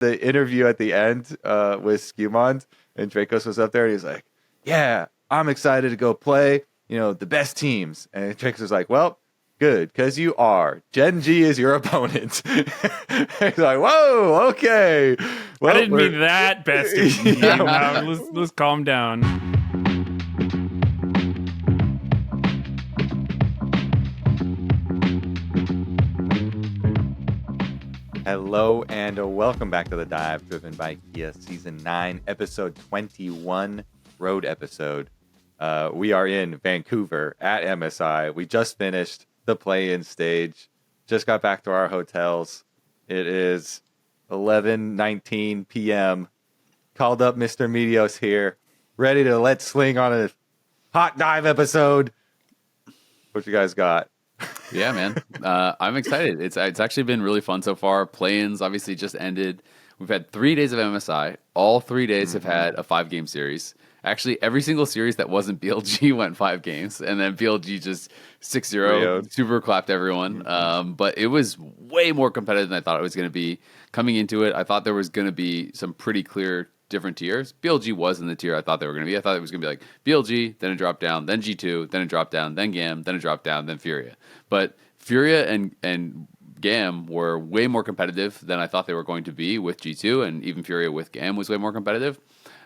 the interview at the end with Skewmond, and Dracos was up there, and he's like, "Yeah, I'm excited to go play, the best teams." And Dracos was like, "Well, good, because you are. Gen.G is your opponent." He's like, "Whoa, okay." Well, I didn't mean that best of team. Yeah. Let's calm down. Hello and welcome back to The Dive, driven by Kia Season 9, Episode 21, Road episode. We are in Vancouver at MSI. We just finished the play-in stage. Just got back to our hotels. It is 11:19 p.m. Called up Mr. Meteos here, ready to let sling on a hot dive episode. What you guys got? Yeah, man. I'm excited. It's actually been really fun so far. Play-ins obviously just ended. We've had 3 days of MSI. All 3 days have had a 5-game series. Actually, every single series that wasn't BLG went 5 games, and then BLG just 6-0, super clapped everyone. But it was way more competitive than I thought it was going to be. Coming into it, I thought there was going to be some pretty clear different tiers. BLG was in the tier I thought they were going to be. I thought it was going to be like BLG, then it dropped down, then G2, then it dropped down, then GAM, then it dropped down, then FURIA. But FURIA and GAM were way more competitive than I thought they were going to be with G2, and even FURIA with GAM was way more competitive.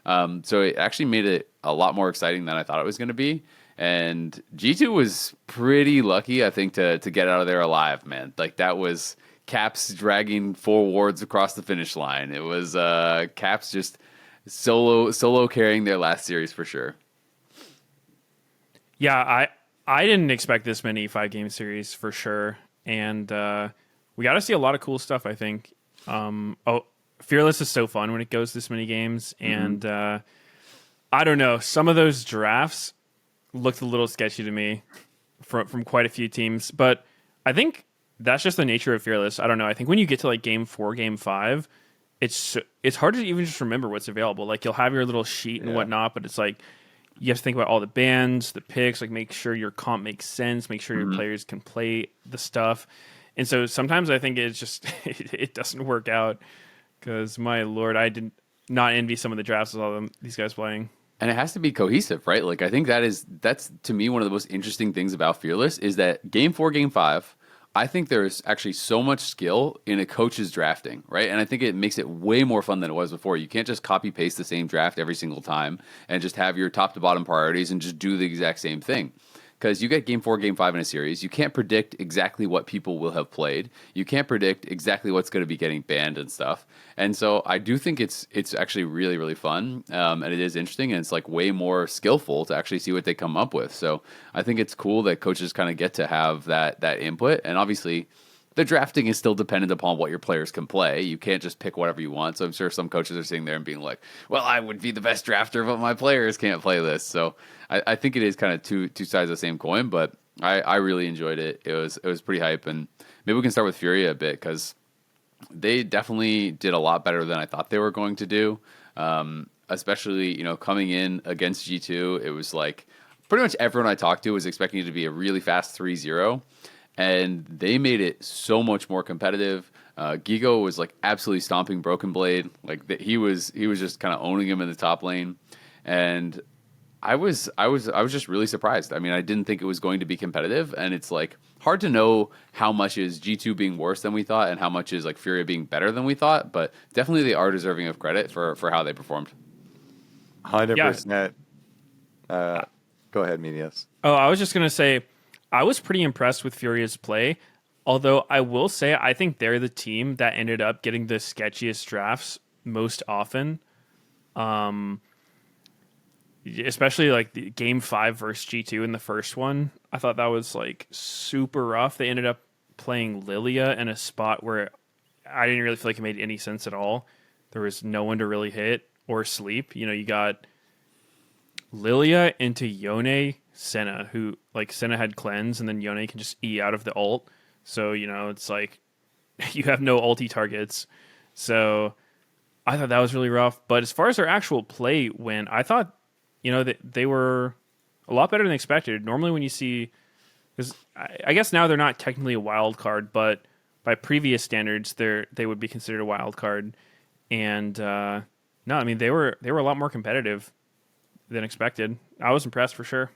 So it actually made it a lot more exciting than I thought it was going to be. And G2 was pretty lucky, I think, to get out of there alive, man. Like, that was Caps dragging 4 wards across the finish line. It was Caps just solo carrying their last series for sure. Yeah, I didn't expect this many 5-game series for sure, and we got to see a lot of cool stuff. I think. Fearless is so fun when it goes this many games, and I don't know. Some of those drafts looked a little sketchy to me from quite a few teams, but I think that's just the nature of Fearless. I don't know. I think when you get to like game 4, game 5. It's hard to even just remember what's available. Like, you'll have your little sheet and whatnot, but it's like you have to think about all the bans, the picks, like make sure your comp makes sense, make sure your players can play the stuff. And so sometimes I think it's just it doesn't work out because, my lord, I did not envy some of the drafts of these guys playing. And it has to be cohesive, right? Like, I think that's to me one of the most interesting things about Fearless is that game 4, game 5. I think there's actually so much skill in a coach's drafting, right? And I think it makes it way more fun than it was before. You can't just copy paste the same draft every single time and just have your top to bottom priorities and just do the exact same thing. Because you get game 4, game 5 in a series, you can't predict exactly what people will have played. You can't predict exactly what's going to be getting banned and stuff. And so I do think it's actually really, really fun, and it is interesting, and it's like way more skillful to actually see what they come up with. So I think it's cool that coaches kind of get to have that input, and obviously the drafting is still dependent upon what your players can play. You can't just pick whatever you want. So I'm sure some coaches are sitting there and being like, well, I would be the best drafter, but my players can't play this. So I think it is kind of two sides of the same coin, but I really enjoyed it. It was pretty hype. And maybe we can start with FURIA a bit because they definitely did a lot better than I thought they were going to do. Especially, coming in against G2, it was like pretty much everyone I talked to was expecting it to be a really fast 3-0. And they made it so much more competitive. Gigo was like absolutely stomping Broken Blade. Like he was just kind of owning him in the top lane. And I was just really surprised. I mean, I didn't think it was going to be competitive, and it's like hard to know how much is G2 being worse than we thought and how much is like FURIA being better than we thought, but definitely they are deserving of credit for how they performed. 100%. Go ahead, Meteos. Oh, I was just going to say, I was pretty impressed with FURIA's play, although I will say I think they're the team that ended up getting the sketchiest drafts most often. Especially like the game 5 versus G2 in the first one. I thought that was like super rough. They ended up playing Lilia in a spot where I didn't really feel like it made any sense at all. There was no one to really hit or sleep. You got Lilia into Yone Senna, who like Senna had cleanse and then Yone can just E out of the ult. So, it's like you have no ulti targets. So I thought that was really rough. But as far as their actual play went, I thought they were a lot better than expected. Normally when you see, because I guess now they're not technically a wild card, but by previous standards, they would be considered a wild card. And no, I mean they were a lot more competitive than expected. I was impressed for sure.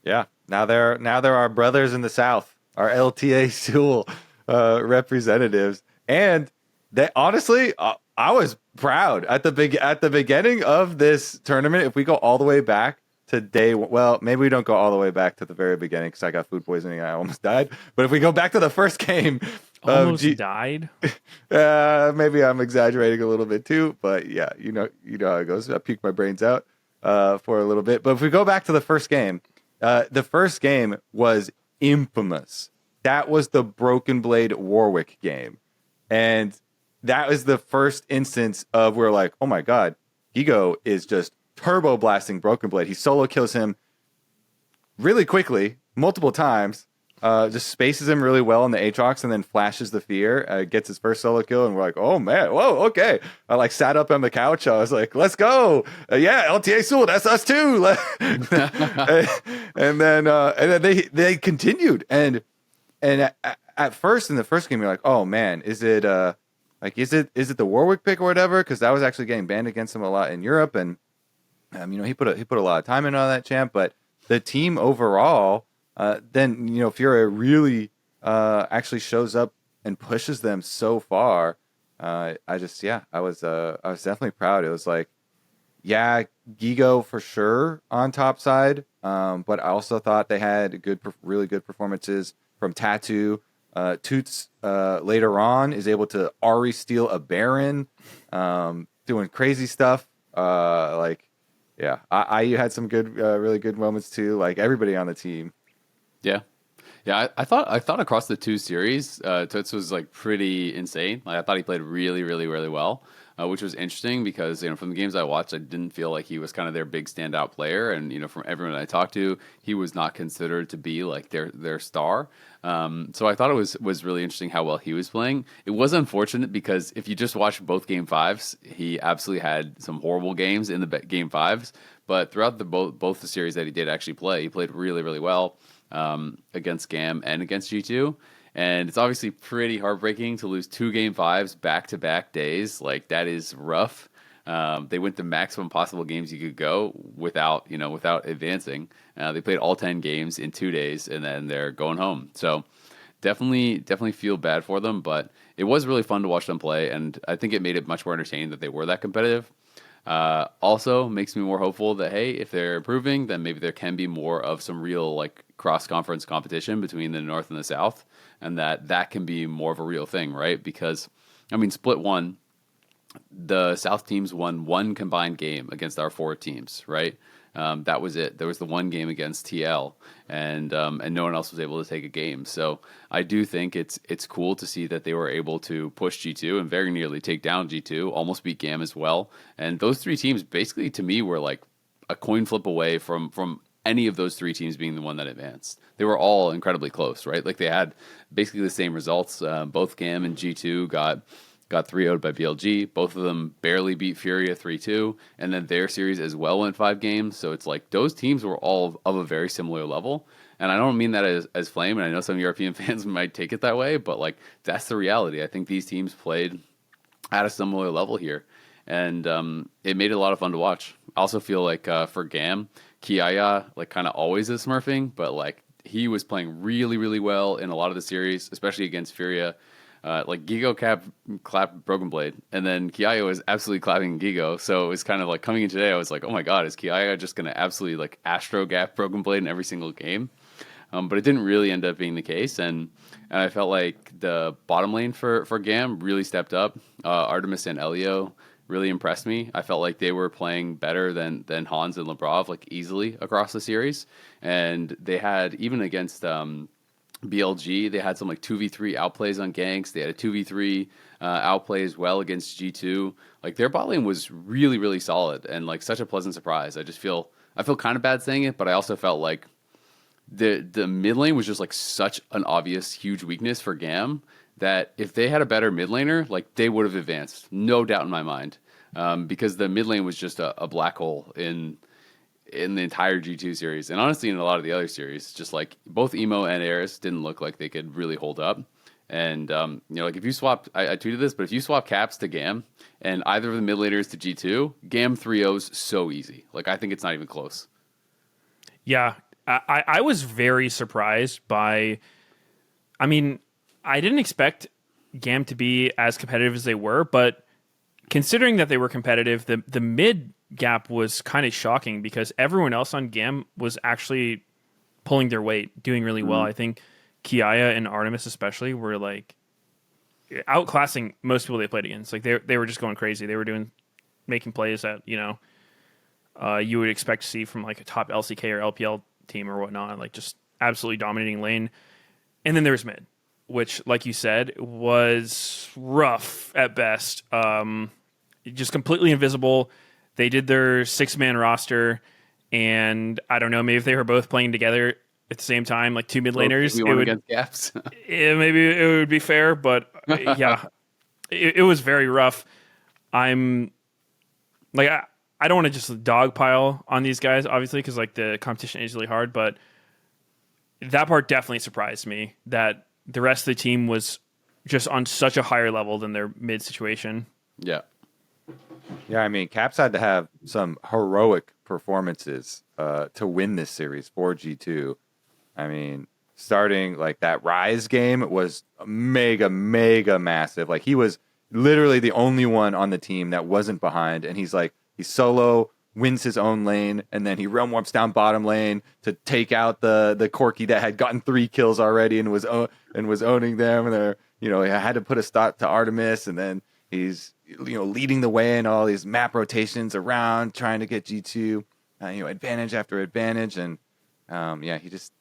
Yeah. Now they're our brothers in the South, our LTA Seoul representatives, and they honestly, I was proud at the beginning of this tournament. If we go all the way back to well, maybe we don't go all the way back to the very beginning because I got food poisoning and I almost died. But if we go back to the first game, Almost died. maybe I'm exaggerating a little bit too. But yeah, you know how it goes. I puked my brains out for a little bit. But if we go back to the first game. The first game was infamous. That was the Broken Blade Warwick game. And that was the first instance of where like, oh my God, Gigo is just turbo blasting Broken Blade. He solo kills him really quickly, multiple times, just spaces him really well in the Aatrox and then flashes the fear, gets his first solo kill. And we're like, oh man, whoa, okay. I like sat up on the couch. I was like, let's go. Yeah, LTA Seoul, that's us too. and then they continued. And at first in the first game, you're like, oh man, is it the Warwick pick or whatever? Because that was actually getting banned against him a lot in Europe. And, he put a lot of time into that champ, but the team overall, then FURIA really actually shows up and pushes them so far. I was definitely proud. It was like, yeah, Gigo for sure on top side, but I also thought they had really good performances from Tattoo. Toots later on is able to Ari steal a Baron, doing crazy stuff. IU had some good, really good moments too. Like everybody on the team. Yeah. Yeah, I thought across the two series, Toots was like pretty insane. Like I thought he played really, really, really well, which was interesting because from the games I watched, I didn't feel like he was kind of their big standout player, and from everyone I talked to, he was not considered to be like their star. So I thought it was really interesting how well he was playing. It was unfortunate because if you just watch both game fives, he absolutely had some horrible games in the game fives, but throughout both the series that he did actually play, he played really, really well. Against GAM and against G2. And it's obviously pretty heartbreaking to lose 2 game fives back-to-back days. Like, that is rough. They went the maximum possible games you could go without advancing. They played all 10 games in 2 days, and then they're going home. So definitely feel bad for them, but it was really fun to watch them play, and I think it made it much more entertaining that they were that competitive. Also makes me more hopeful that, hey, if they're improving, then maybe there can be more of some real like cross-conference competition between the North and the South, and that can be more of a real thing, right? Because, Split 1, the South teams won 1 combined game against our 4 teams, right? That was it. There was the 1 game against TL, and no one else was able to take a game. So I do think it's cool to see that they were able to push G2 and very nearly take down G2, almost beat GAM as well. And those 3 teams basically to me were like a coin flip away from any of those 3 teams being the one that advanced. They were all incredibly close, right? Like they had basically the same results. Both GAM and G2 got 3-0'd by BLG. Both of them barely beat FURIA 3-2, and then their series as well went 5 games. So it's like those teams were all of a very similar level. And I don't mean that as flame, and I know some European fans might take it that way, but like that's the reality. I think these teams played at a similar level here, and it made it a lot of fun to watch. I also feel like for GAM, Kiaya like kind of always is smurfing, but like he was playing really, really well in a lot of the series, especially against FURIA. Like Gigo clapped Broken Blade, and then Kiaya was absolutely clapping Gigo. So it was kind of like coming in today, I was like, oh my god, is Kiaya just going to absolutely like Astro Gap Broken Blade in every single game? But it didn't really end up being the case, and I felt like the bottom lane for GAM really stepped up. Artemis and Elio really impressed me. I felt like they were playing better than Hans and Labrov, like easily across the series, and they had even against BLG, they had some like 2v3 outplays on ganks. They had a 2v3 outplay as well against G2. Like their bot lane was really, really solid and like such a pleasant surprise. I feel kind of bad saying it, but I also felt like the mid lane was just like such an obvious huge weakness for GAM that if they had a better mid laner, like they would have advanced, no doubt in my mind, because the mid lane was just a black hole in the entire G2 series, and honestly in a lot of the other series. Just like both Emo and Eris didn't look like they could really hold up, And like if you swap, I tweeted this, but if you swap Caps to GAM and either of the mid laners to G2, GAM 3-0's so easy. Like I think it's not even close. Yeah, I was very surprised by. I mean, I didn't expect GAM to be as competitive as they were, but considering that they were competitive, the mid gap was kind of shocking because everyone else on GAM was actually pulling their weight, doing really well. I think Kiaya and Artemis especially were like outclassing most people they played against. Like they were just going crazy. They were making plays that you would expect to see from like a top LCK or LPL team or whatnot. Like just absolutely dominating lane. And then there's mid, which, like you said, was rough at best. Just completely invisible. They did their 6-man roster, and I don't know, maybe if they were both playing together at the same time, like two mid laners, it would against Caps. Maybe it would be fair, but yeah, it was very rough. I'm like, I don't want to just dogpile on these guys, obviously, because like the competition is really hard, but that part definitely surprised me that the rest of the team was just on such a higher level than their mid situation. Yeah. Yeah, I mean, Caps had to have some heroic performances to win this series for G2. I mean, starting like that Rise game was mega massive. Like he was literally the only one on the team that wasn't behind, and he's solo, wins his own lane, and then he realm warps down bottom lane to take out the Corki that had gotten 3 kills already and was owning them. And they're, he had to put a stop to Artemis, and then he's leading the way in all these map rotations around, trying to get G2 advantage after advantage, and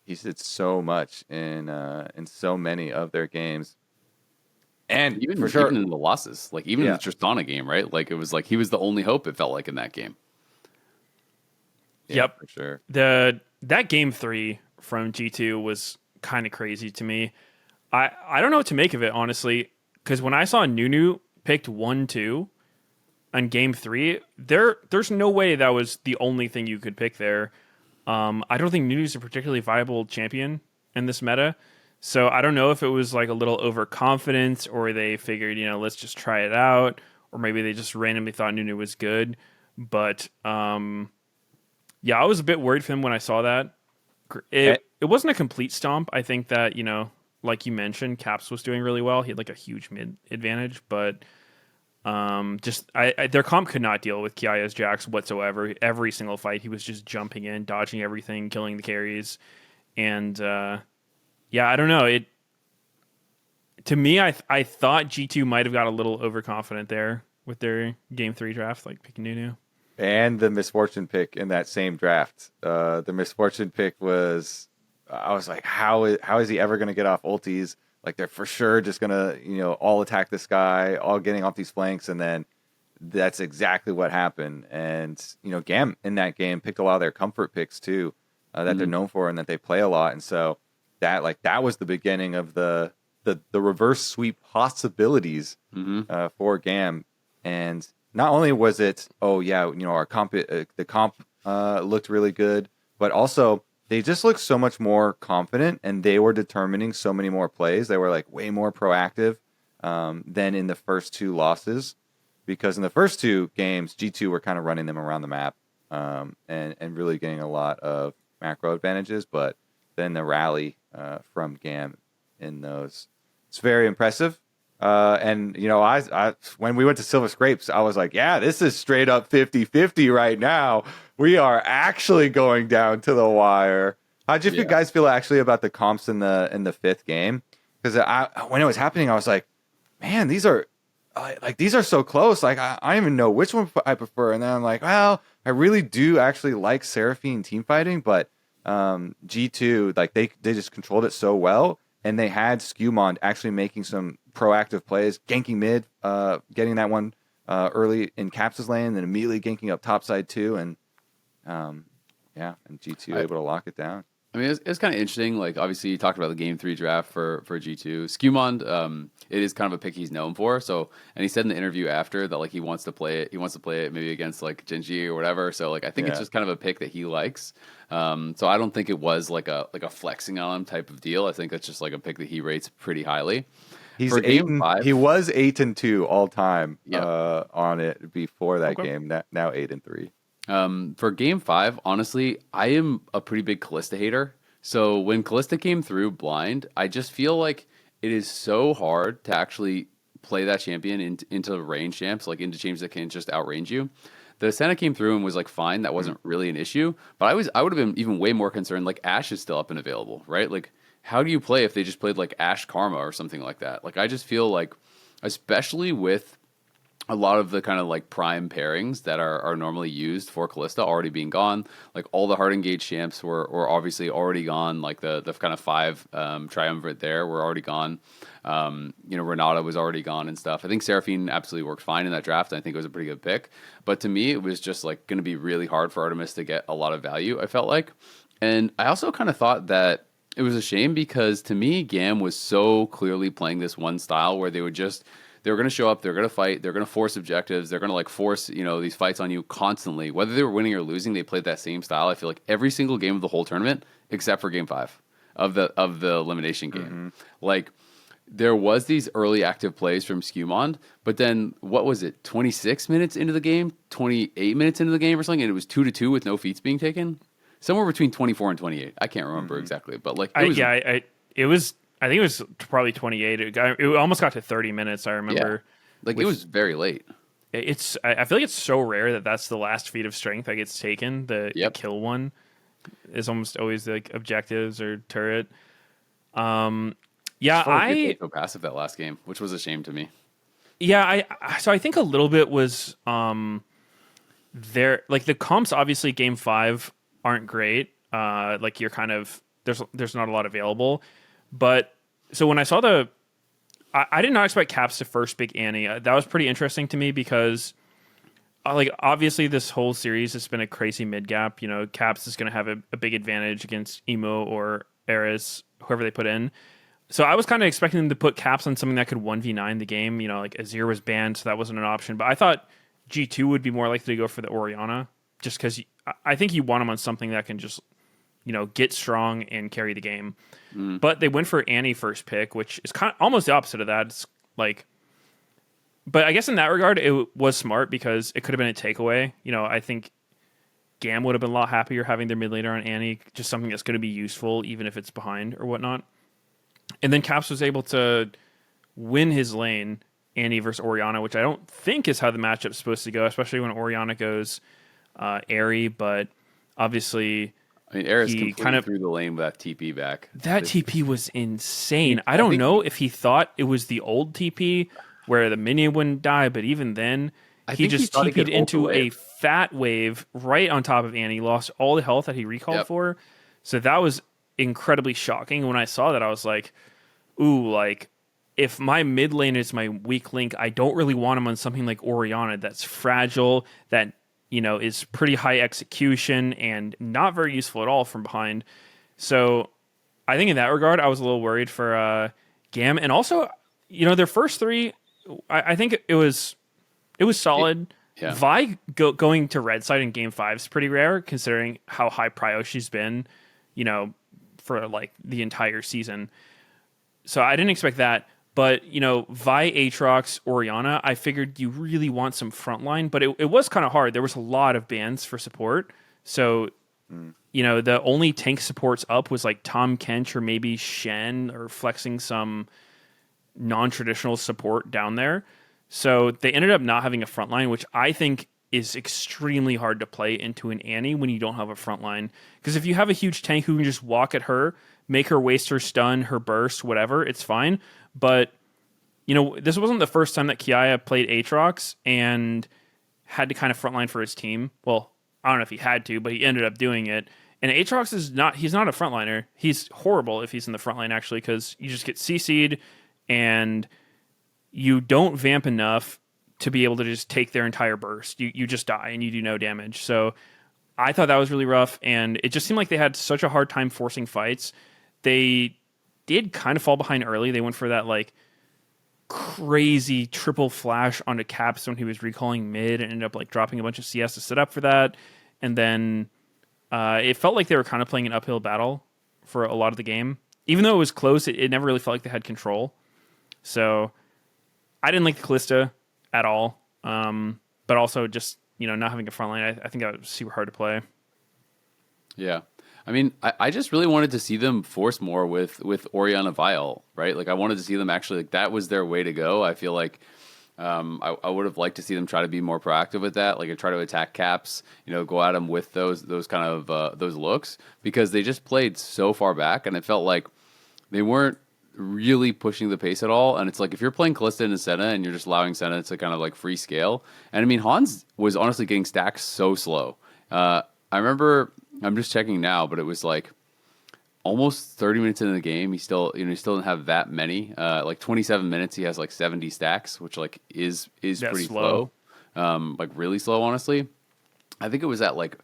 he did so much in so many of their games. And even for sure, even in the losses, like even in the Tristana game, right? Like it was like he was the only hope, it felt like, in that game. Yeah, yep, for sure. That game 3 from G2 was kind of crazy to me. I don't know what to make of it, honestly, because when I saw Nunu picked 1-2 on game 3, there's no way that was the only thing you could pick there. I don't think Nunu's a particularly viable champion in this meta, so I don't know if it was like a little overconfidence, or they figured, let's just try it out, or maybe they just randomly thought Nunu was good. But yeah, I was a bit worried for him when I saw that. It wasn't a complete stomp. I think that, like you mentioned, Caps was doing really well. He had like a huge mid advantage, but their comp could not deal with Kiaya's Jax whatsoever. Every single fight, he was just jumping in, dodging everything, killing the carries, and I don't know. To me, I thought G2 might have got a little overconfident there with their game 3 draft, like picking Nunu. And the misfortune pick in that same draft. The misfortune pick was, I was like, how is he ever going to get off ultis? Like they're for sure just going to, all attack this guy, all getting off these flanks. And then that's exactly what happened. And, GAM in that game picked a lot of their comfort picks too, that they're known for and that they play a lot. And so that was the beginning of the reverse sweep possibilities for GAM. And not only was it, our comp, the comp looked really good, but also they just looked so much more confident, and they were determining so many more plays. They were like way more proactive than in the first 2 losses, because in the first 2 games, G2 were kind of running them around the map and really getting a lot of macro advantages. But then the rally from GAM in those, it's very impressive. And I when we went to Silver Scrapes, I was like, yeah, this is straight up 50-50 right now. We are actually going down to the wire. How'd you guys feel actually about the comps in the 5th game? Because when it was happening, I was like, man, these are so close. Like I don't even know which one I prefer. And then I'm like, well, I really do actually like Seraphine team fighting, but G2, like they just controlled it so well. And they had Skewmond actually making some proactive plays, ganking mid, getting that one early in Caps' lane, then immediately ganking up topside too, and G2 able to lock it down. I mean, it's kind of interesting. Like, obviously, you talked about the Game 3 draft for G2. Skewmond, it is kind of a pick he's known for. So, and he said in the interview after that, like, he wants to play it. He wants to play it maybe against, like, Gen.G or whatever. So, like, I think it's just kind of a pick that he likes. So I don't think it was like a flexing on him type of deal. I think that's just like a pick that he rates pretty highly. He's For Game 5, he was 8-2 all time yeah. on it before that Okay. game. Now 8-3. For Game 5, honestly, I am a pretty big Callista hater. So when Callista came through blind, I just feel like it is so hard to actually play that champion into range champs, like into champs that can just outrange you. The Senna came through and was like fine. That wasn't really an issue. But I would have been even way more concerned. Like Ashe is still up and available, right? Like how do you play if they just played like Ashe Karma or something like that? Like I just feel like, especially with a lot of the kind of like prime pairings that are normally used for Callista already being gone. Like all the hard engaged champs were obviously already gone. Like the kind of 5 triumvirate there were already gone. Renata was already gone and stuff. I think Seraphine absolutely worked fine in that draft. I think it was a pretty good pick. But to me, it was just like going to be really hard for Artemis to get a lot of value, I felt like. And I also kind of thought that it was a shame because to me, GAM was so clearly playing this one style where they were going to show up, they're going to fight, they're going to force objectives, they're going to like force, these fights on you constantly. Whether they were winning or losing, they played that same style. I feel like every single game of the whole tournament, except for Game 5 of the elimination game. Mm-hmm. Like there was these early active plays from Skewmond, but then what was it, 26 minutes into the game, 28 minutes into the game or something, and it was 2-2 with no feats being taken? Somewhere between 24 and 28. I can't remember exactly, but like it was I think it was probably 28. It almost got to 30 minutes. I remember. Yeah. Like it was very late. I feel like it's so rare that that's the last feat of strength that gets taken. The kill one is almost always like objectives or turret. I go passive that last game, which was a shame to me. Yeah, so I think a little bit was there. Like the comps, obviously, Game 5 aren't great. Like you're kind of there's not a lot available. But so when I saw I did not expect Caps to first pick Annie. That was pretty interesting to me because, like, obviously this whole series has been a crazy mid gap. Caps is going to have a big advantage against Emo or Eris, whoever they put in. So I was kind of expecting them to put Caps on something that could 1v9 the game. Like Azir was banned, so that wasn't an option. But I thought G2 would be more likely to go for the Orianna, just because I think you want them on something that can just get strong and carry the game. But they went for Annie first pick, which is kind of almost the opposite of that. It's like, but I guess in that regard, it was smart because it could have been a takeaway. I think GAM would have been a lot happier having their mid laner on Annie, just something that's going to be useful, even if it's behind or whatnot. And then Caps was able to win his lane, Annie versus Orianna, which I don't think is how the matchup's supposed to go, especially when Orianna goes Airy, but obviously... I mean, Eris completely threw the lane with that TP back. That TP was insane. I don't know if he thought it was the old TP where the minion wouldn't die, but even then, he just TP'd into a fat wave right on top of Annie, lost all the health that he recalled for. So that was incredibly shocking. When I saw that, I was like, ooh, like, if my mid lane is my weak link, I don't really want him on something like Orianna that's fragile, that is pretty high execution and not very useful at all from behind. So I think in that regard, I was a little worried for GAM. And also, their first 3, I think it was solid. Yeah. Vi going to red side in Game 5 is pretty rare, considering how high prio she's been, for like the entire season. So I didn't expect that. But, Vi, Aatrox, Orianna, I figured you really want some frontline, but it was kind of hard. There was a lot of bans for support. So, the only tank supports up was like Tom Kench or maybe Shen or flexing some non-traditional support down there. So they ended up not having a frontline, which I think is extremely hard to play into an Annie when you don't have a frontline. Because if you have a huge tank who can just walk at her, make her waste her stun, her burst, whatever, it's fine. But, this wasn't the first time that Kiaya played Aatrox and had to kind of frontline for his team. Well, I don't know if he had to, but he ended up doing it. And Aatrox he's not a frontliner. He's horrible if he's in the frontline, actually, because you just get CC'd and you don't vamp enough to be able to just take their entire burst. You just die and you do no damage. So I thought that was really rough, and it just seemed like they had such a hard time forcing fights. They did kind of fall behind early. They went for that like crazy triple flash onto Caps when he was recalling mid and ended up like dropping a bunch of CS to set up for that. And then it felt like they were kind of playing an uphill battle for a lot of the game. Even though it was close, it never really felt like they had control. So I didn't like the Callista at all. But also just, not having a front line, I think that was super hard to play. Yeah. I mean, I just really wanted to see them force more with Oriana Vile, right? Like, I wanted to see them actually, like, that was their way to go. I feel like I would have liked to see them try to be more proactive with that, like try to attack Caps, go at them with those kind of those looks, because they just played so far back, and it felt like they weren't really pushing the pace at all. And it's like, if you're playing Callista and Senna and you're just allowing Senna to kind of like free scale, and I mean, Hans was honestly getting stacked so slow. I remember, I'm just checking now, but it was like almost 30 minutes into the game. He still didn't have that many. Like 27 minutes, he has like 70 stacks, which like is pretty slow. Like really slow, honestly. I think it was at like,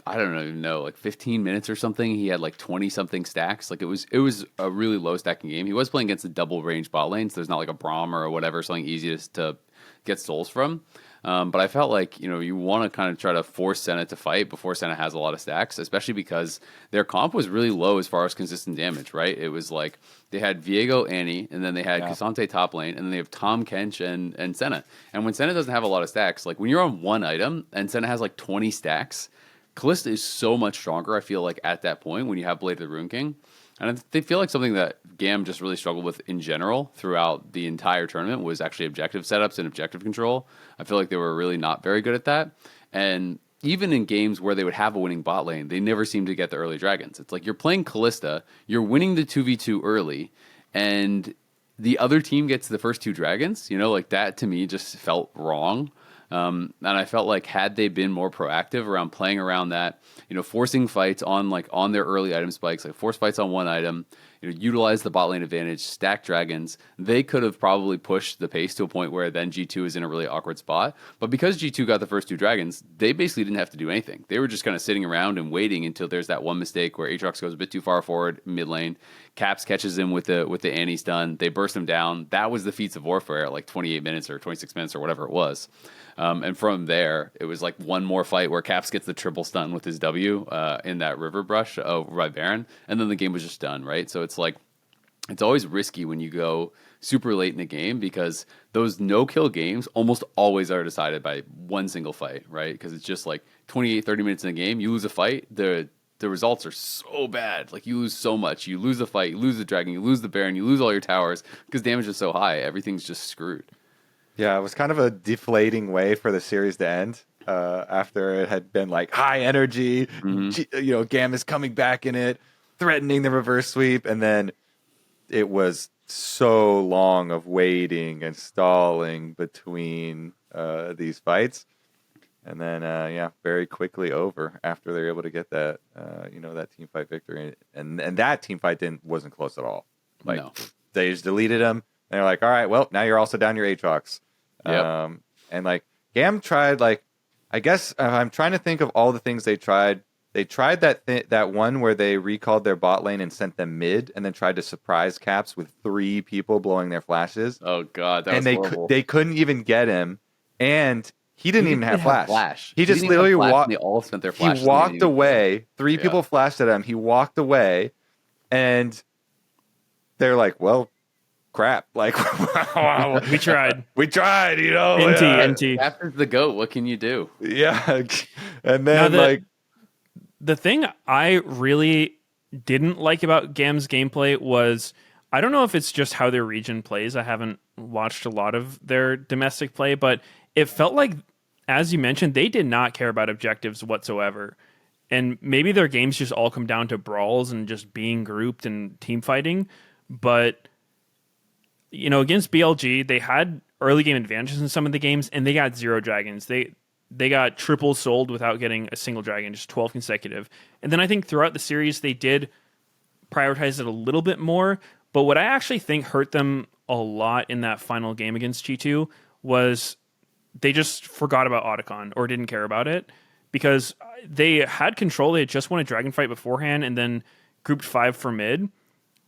I don't even know, like 15 minutes or something. He had like 20 something stacks. Like it was a really low stacking game. He was playing against the double range bot lanes. So there's not like a Braum or whatever, something easy to get souls from. But I felt like, you want to kind of try to force Senna to fight before Senna has a lot of stacks, especially because their comp was really low as far as consistent damage, right? It was like they had Viego, Annie, and then they had Cassante top lane, and then they have Tom, Kench, and Senna. And when Senna doesn't have a lot of stacks, like when you're on one item and Senna has like 20 stacks, Callista is so much stronger, I feel like, at that point when you have Blade of the Rune King. And they feel like something that GAM just really struggled with in general throughout the entire tournament was actually objective setups and objective control. I feel like they were really not very good at that. And even in games where they would have a winning bot lane, they never seemed to get the early dragons. It's like you're playing Callista, you're winning the 2v2 early, and the other team gets the first two dragons. Like that to me just felt wrong. And I felt like had they been more proactive around playing around that, forcing fights on their early item spikes, like force fights on one item, utilize the bot lane advantage, stack dragons, they could have probably pushed the pace to a point where then G2 is in a really awkward spot. But because G2 got the first two dragons, they basically didn't have to do anything. They were just kind of sitting around and waiting until there's that one mistake where Aatrox goes a bit too far forward mid lane, Caps catches him with the Annie stun, they burst him down. That was the feats of warfare at like 28 minutes or 26 minutes or whatever it was. And from there, it was like one more fight where Caps gets the triple stun with his W in that river brush over by Baron, and then the game was just done, right? So it's like, it's always risky when you go super late in a game, because those no-kill games almost always are decided by one single fight, right? Because it's just like 28, 30 minutes in a game, you lose a fight, the results are so bad. Like, you lose so much. You lose the fight, you lose the dragon, you lose the Baron, you lose all your towers, because damage is so high, everything's just screwed. Yeah, it was kind of a deflating way for the series to end after it had been like high energy. Mm-hmm. GAM is coming back in it, threatening the reverse sweep, and then it was so long of waiting and stalling between these fights, and then very quickly over after they were able to get that that team fight victory, and that team fight wasn't close at all. Like, no. They just deleted him. They're like, all right, well, now you're also down your Aatrox. Yep. And like GAM tried, like, I guess I'm trying to think of all the things they tried. They tried that one where they recalled their bot lane and sent them mid, and then tried to surprise Caps with 3 people blowing their flashes. Oh god, that was horrible. They couldn't even get him, and he didn't even have flash. He just literally walked. They all spent their flash. He walked away. 3 people flashed at him. He walked away, and they're like, "Well, crap! Like, we tried. NT. After the GOAT, what can you do? Yeah, and then the thing I really didn't like about GAM's gameplay was, I don't know if it's just how their region plays. I haven't watched a lot of their domestic play, but it felt like, as you mentioned, they did not care about objectives whatsoever. And maybe their games just all come down to brawls and just being grouped and team fighting. But, against BLG, they had early game advantages in some of the games, and they got 0 dragons. They got triple sold without getting a single dragon, just 12 consecutive. And then I think throughout the series, they did prioritize it a little bit more. But what I actually think hurt them a lot in that final game against G2 was they just forgot about Otacon or didn't care about it. because they had control. They had just won a dragon fight beforehand, and then grouped 5 for mid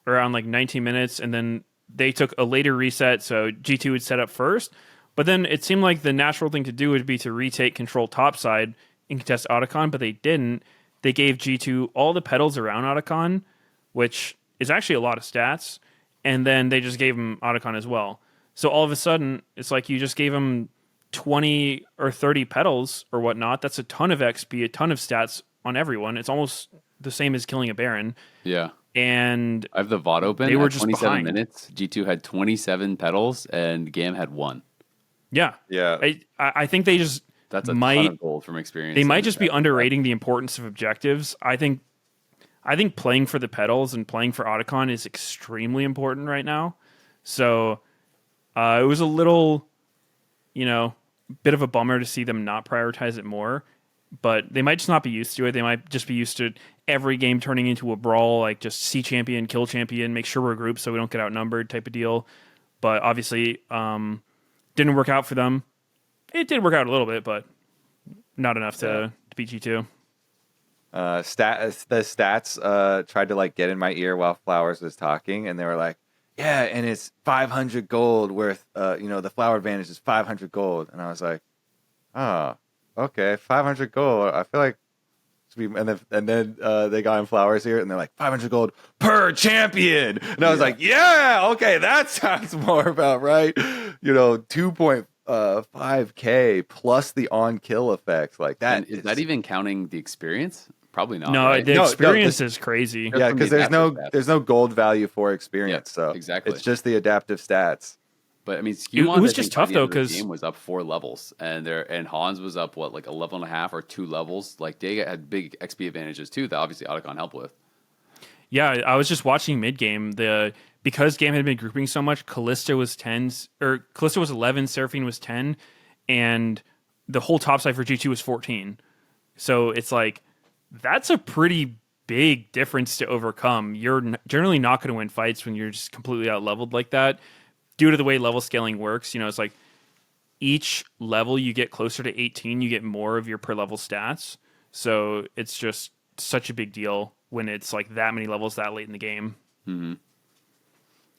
around like 19 minutes, and then they took a later reset, so G2 would set up first. But then it seemed like the natural thing to do would be to retake control topside and contest Otacon, but they didn't. They gave G2 all the petals around Otacon, which is actually a lot of stats, and then they just gave him Otacon as well. So all of a sudden, it's like you just gave him 20 or 30 petals or whatnot. That's a ton of XP, a ton of stats on everyone. It's almost the same as killing a Baron. Yeah. And I have the VOD open. They were at just 27 behind. minutes. G2 had 27 petals and GAM had 1. yeah, Yeah. I think they just That's a ton might of gold from experience. they might just be underrating the importance of objectives. I think playing for the petals and playing for Otacon is extremely important right now. So it was a little, bit of a bummer to see them not prioritize it more. But they might just not be used to it. They might just be used to every game turning into a brawl, like just see champion, kill champion, make sure we're grouped so we don't get outnumbered type of deal. But obviously, didn't work out for them. It did work out a little bit, but not enough to beat G2. The stats tried to like get in my ear while Flowers was talking, and they were like, "Yeah, and it's 500 gold worth. The flower advantage is 500 gold." And I was like, "Oh, okay, 500 gold. I feel like." And then they got in Flowers here, and they're like 500 gold per champion, and I was like, "Yeah, okay, that sounds more about right." 2.5K plus the on kill effects like that. And is that even counting the experience? Probably not. No, right? the experience is crazy. Yeah, from because the there's adaptive no gold value for experience, Yeah, so exactly. it's just the adaptive stats. But I mean, It Skewmon, was I just think, by tough, the though, end of the 'cause- game was up 4 levels, and Hans was up like a level and a half or 2 levels. Like they had big XP advantages too that obviously Otacon helped with. Yeah, I was just watching mid game. Because game had been grouping so much, Callisto was 10, or Callisto was 11, Seraphine was 10, and the whole top side for G2 was 14. So it's like that's a pretty big difference to overcome. You're generally not going to win fights when you're just completely out leveled like that. Due to the way level scaling works, it's like each level you get closer to 18, you get more of your per level stats. So it's just such a big deal when it's like that many levels that late in the game. Mm-hmm.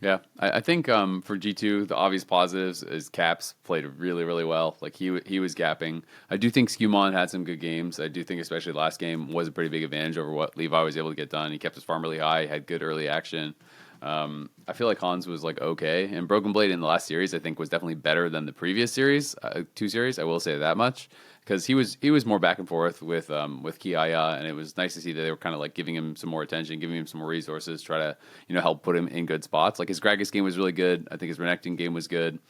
Yeah, I think for G2, the obvious positives is Caps played really, really well. Like he was gapping. I do think Skewmon had some good games. I do think especially last game was a pretty big advantage over what Levi was able to get done. He kept his farm really high, had good early action. I feel like Hans was like okay, and Broken Blade in the last series I think was definitely better than the previous series, 2 series. I will say that much because he was more back and forth with Kiaya, and it was nice to see that they were kind of like giving him some more attention, giving him some more resources, try to help put him in good spots. Like his Gragas game was really good. I think his Renekton game was good.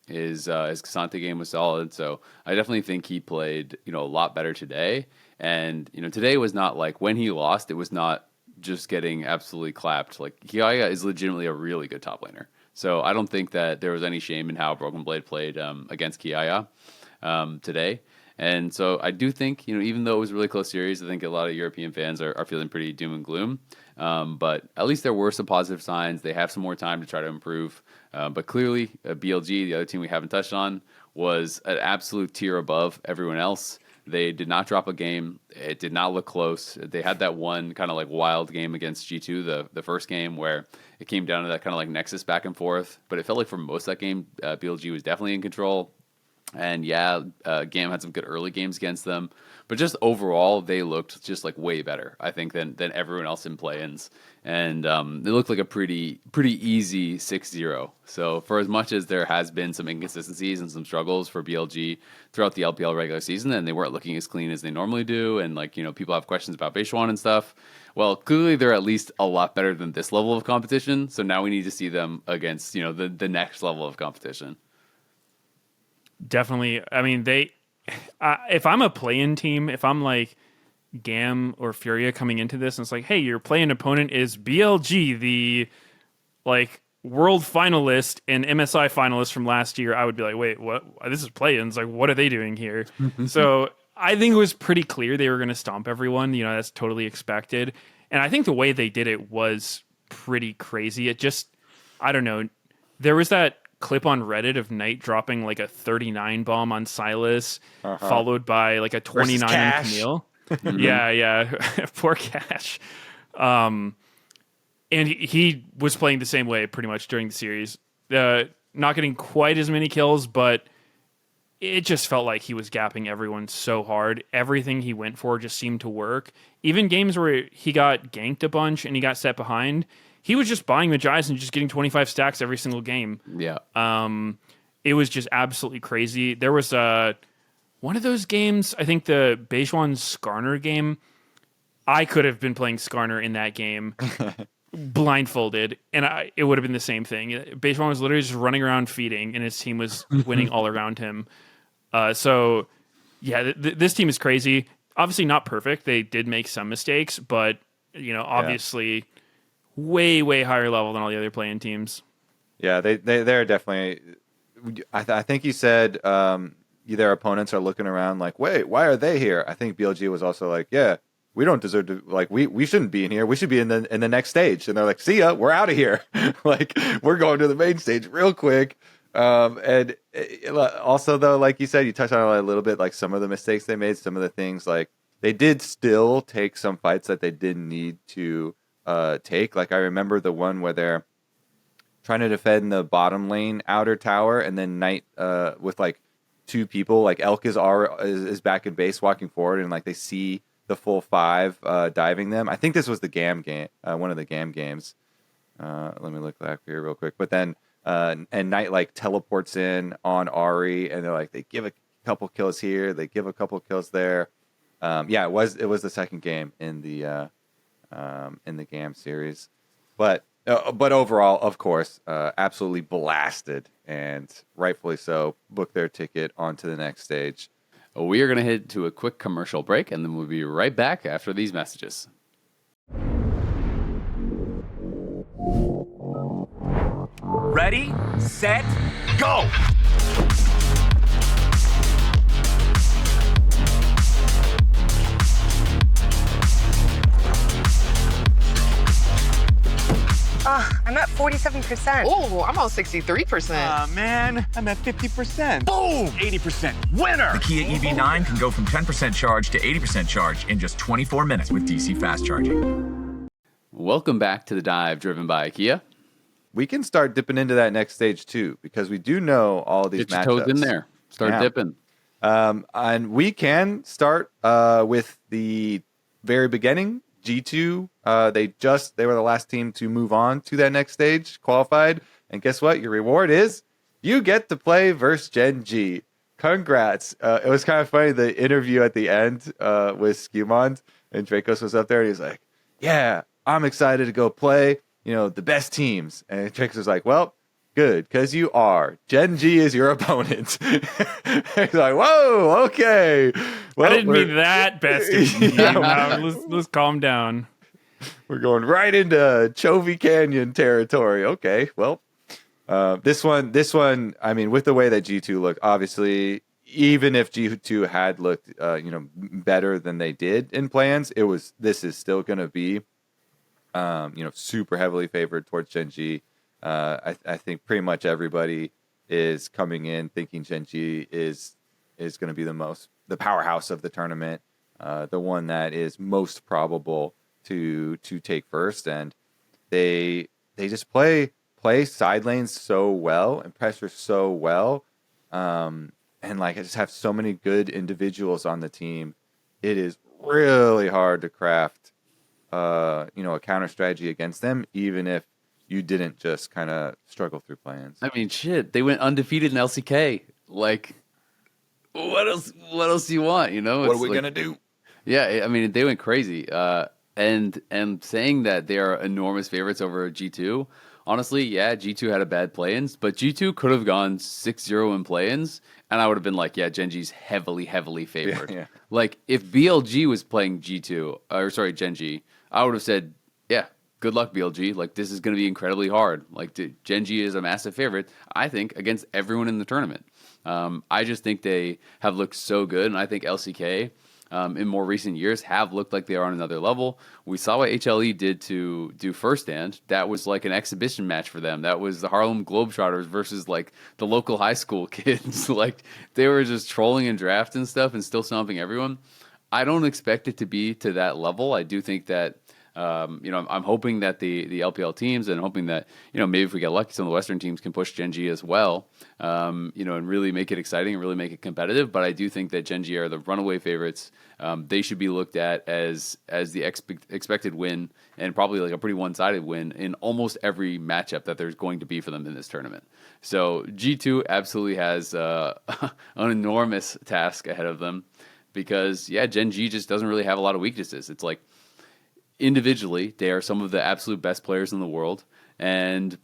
His Cassante game was solid. So I definitely think he played a lot better today. And today was not like when he lost, it was not just getting absolutely clapped. Like Kiaya is legitimately a really good top laner. So I don't think that there was any shame in how Broken Blade played against Kiaya today. And so I do think, even though it was a really close series, I think a lot of European fans are feeling pretty doom and gloom. But at least there were some positive signs. They have some more time to try to improve. But clearly, BLG, the other team we haven't touched on, was an absolute tier above everyone else. They did not drop a game. It did not look close. They had that one kind of like wild game against G2, the first game, where it came down to that kind of like nexus back and forth. But it felt like for most of that game, BLG was definitely in control. And GAM had some good early games against them. But just overall, they looked just like way better, I think, than everyone else in play-ins. And they looked like a pretty easy 6-0. So for as much as there has been some inconsistencies and some struggles for BLG throughout the LPL regular season, and they weren't looking as clean as they normally do, and people have questions about Beishuan and stuff, well, clearly they're at least a lot better than this level of competition. So now we need to see them against the next level of competition. Definitely. I mean, if I'm a play-in team, if I'm like GAM or Furia coming into this, and it's like, hey, your play-in opponent is BLG, the like world finalist and MSI finalist from last year, I would be like, wait, what? This is play-ins. Like, what are they doing here? So I think it was pretty clear they were going to stomp everyone. That's totally expected. And I think the way they did it was pretty crazy. It just, I don't know. There was that clip on Reddit of Knight dropping like a 39 bomb on Silas, followed by like a 29 on Camille. Yeah. Poor Cash. And he was playing the same way pretty much during the series. Not getting quite as many kills, but it just felt like he was gapping everyone so hard. Everything he went for just seemed to work. Even games where he got ganked a bunch and he got set behind, he was just buying Majais and just getting 25 stacks every single game. Yeah. It was just absolutely crazy. There was one of those games, I think the Bejuan Skarner game. I could have been playing Skarner in that game blindfolded, and it would have been the same thing. Bejuan was literally just running around feeding, and his team was winning all around him. So, yeah, this team is crazy. Obviously not perfect. They did make some mistakes, but, obviously way, way higher level than all the other play-in teams. Yeah, they're definitely... I think you said their opponents are looking around like, wait, why are they here? I think BLG was also like, yeah, we don't deserve to, like, we shouldn't be in here. We should be in the next stage. And they're like, see ya, we're out of here. Like, we're going to the main stage real quick. And also, though, like you said, you touched on it a little bit, like some of the mistakes they made, some of the things, like they did still take some fights that they didn't need to take. Like I remember the one where they're trying to defend the bottom lane outer tower, and then Knight with like two people, like Elk is back in base walking forward, and like they see the full five diving them. I think this was the GAM game, one of the GAM games. Let me look back here real quick. But then and Knight like teleports in on Ari, and they're like, they give a couple kills here, they give a couple kills there. Yeah, it was the second game in the GAM series, but overall, of course, absolutely blasted, and rightfully so. Book their ticket onto the next stage. We are going to head to a quick commercial break, and then we'll be right back after these messages. Ready, set, go! I'm at 47%. Oh, I'm on 63%. Man, I'm at 50%. Boom! 80%. Winner! The Kia EV9 can go from 10% charge to 80% charge in just 24 minutes with DC fast charging. Welcome back to the dive driven by Kia. We can start dipping into that next stage too, because we do know all these Get your matchups. toes in there. Start dipping. And we can start with the very beginning. G2, they were the last team to move on to that next stage, qualified. And guess what? Your reward is you get to play versus Gen.G. Congrats. It was kind of funny, the interview at the end with Skewmond, and Dracos was up there, and he's like, yeah, I'm excited to go play, the best teams. And Dracos was like, well, good, because you are. Gen.G is your opponent. He's like, whoa, okay. Well, I didn't mean that best of team. Let's calm down. We're going right into Chovy Canyon territory. Okay, well, this one, I mean, with the way that G2 looked, obviously, even if G2 had looked, better than they did in plans, this is still going to be, super heavily favored towards Gen.G. I think pretty much everybody is coming in thinking Gen.G is going to be the powerhouse of the tournament, the one that is most probable to take first, and they just play side lanes so well and pressure so well, and like I just have so many good individuals on the team. It is really hard to craft a counter strategy against them, even if you didn't just kind of struggle through plans. I mean, shit, they went undefeated in LCK. Like, what else do you want? What are we gonna do? Yeah, I mean, they went crazy. And saying that they are enormous favorites over G2, honestly, yeah, G2 had a bad play-ins, but G2 could have gone 6-0 in play-ins, and I would have been like, yeah, Gen.G's heavily, heavily favored. Yeah. Like, if BLG was playing Gen.G, I would have said, yeah, good luck, BLG. Like, this is going to be incredibly hard. Like, Gen.G is a massive favorite, I think, against everyone in the tournament. I just think they have looked so good, and I think LCK, in more recent years have looked like they are on another level. We saw what HLE did to do First Stand. That was like an exhibition match for them. That was the Harlem Globetrotters versus like the local high school kids. Like they were just trolling and drafting stuff and still stomping everyone. I don't expect it to be to that level. I do think that I'm hoping that the LPL teams, and hoping that, maybe if we get lucky, some of the Western teams can push Gen.G as well, and really make it exciting and really make it competitive. But I do think that Gen.G are the runaway favorites. They should be looked at as the expected win, and probably like a pretty one-sided win in almost every matchup that there's going to be for them in this tournament. So G2 absolutely has an enormous task ahead of them, because Gen.G just doesn't really have a lot of weaknesses. It's like, individually, they are some of the absolute best players in the world, and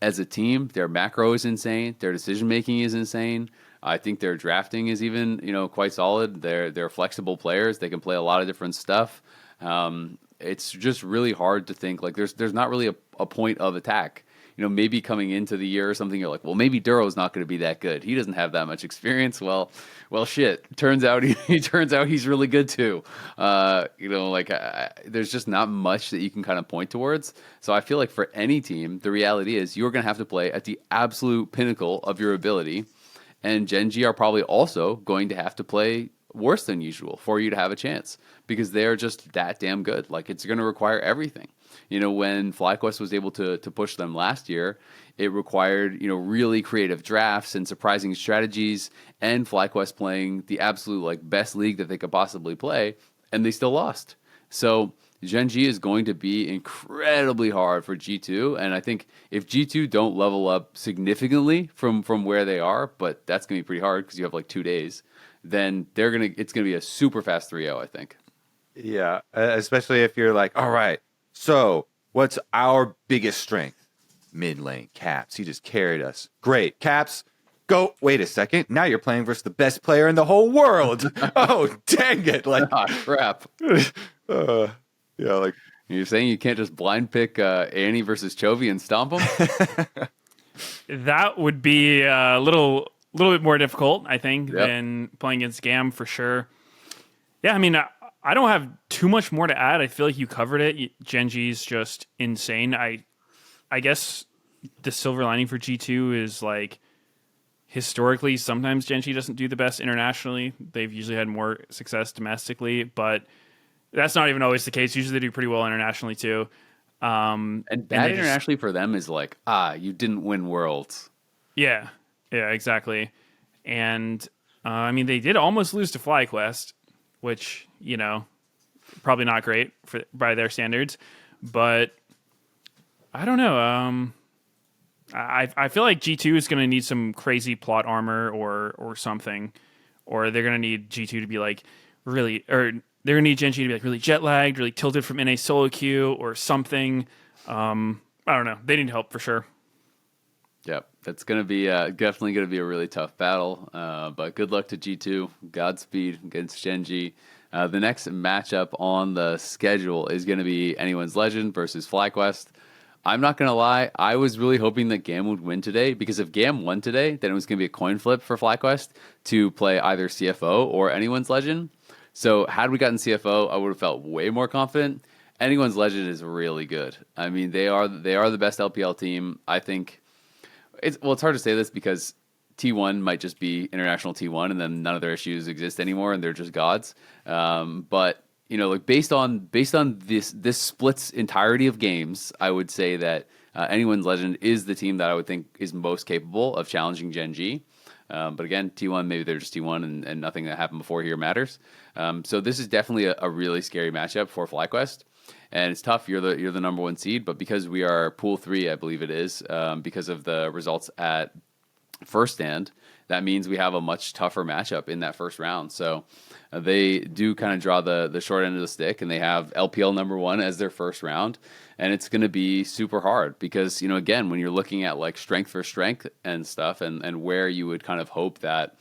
as a team, their macro is insane. Their decision making is insane. I think their drafting is even, quite solid. They're flexible players. They can play a lot of different stuff. It's just really hard to think like there's not really a point of attack. Maybe coming into the year or something, you're like, well, maybe Duro's not going to be that good. He doesn't have that much experience. Well, shit. Turns out he's really good too. There's just not much that you can kind of point towards. So I feel like for any team, the reality is you're going to have to play at the absolute pinnacle of your ability, and Gen.G are probably also going to have to play worse than usual for you to have a chance, because they're just that damn good. Like, it's going to require everything. When FlyQuest was able to push them last year, it required, really creative drafts and surprising strategies, and FlyQuest playing the absolute like best league that they could possibly play, and they still lost. So Gen.G is going to be incredibly hard for G2, and I think if G2 don't level up significantly from where they are, but that's going to be pretty hard because you have like 2 days, then it's going to be a super fast 3-0, I think. Yeah, especially if you're like, all right, so what's our biggest strength? Mid lane, Caps. He just carried us. Great. Caps, go. Wait a second. Now you're playing versus the best player in the whole world. Oh, dang it. Like, crap. Like, you're saying you can't just blind pick Annie versus Chovy and stomp him? That would be a little bit more difficult, I think, than playing against GAM for sure. Yeah, I mean, I don't have too much more to add. I feel like you covered it. Gen.G's just insane. I guess the silver lining for G2 is like, historically, sometimes Gen.G doesn't do the best internationally. They've usually had more success domestically, but that's not even always the case. Usually they do pretty well internationally too. And bad internationally for them is like, you didn't win Worlds. Yeah, exactly. And I mean, they did almost lose to FlyQuest, which, probably not great by their standards, but I don't know. I feel like G2 is going to need some crazy plot armor or something, or they're going to need G2 to be like really, or they're going to need Gen.G to be like really jet lagged, really tilted from NA solo queue or something. I don't know. They need help for sure. Yep, that's going to be definitely going to be a really tough battle. But good luck to G2. Godspeed against Gen.G. The next matchup on the schedule is going to be Anyone's Legend versus FlyQuest. I'm not going to lie, I was really hoping that GAM would win today, because if GAM won today, then it was going to be a coin flip for FlyQuest to play either CFO or Anyone's Legend. So had we gotten CFO, I would have felt way more confident. Anyone's Legend is really good. I mean, they are the best LPL team. I think it's hard to say this because T1 might just be international T1, and then none of their issues exist anymore, and they're just gods. But like based on this split's entirety of games, I would say that Anyone's Legend is the team that I would think is most capable of challenging Gen.G. But again, T1, maybe they're just T1, and nothing that happened before here matters. So this is definitely a really scary matchup for FlyQuest. And it's tough. You're the number one seed, but because we are Pool 3, I believe it is, because of the results at First Stand, that means we have a much tougher matchup in that first round. So they do kind of draw the short end of the stick, and they have LPL number 1 as their first round. And it's going to be super hard because, again, when you're looking at like strength for strength and stuff, and where you would kind of hope that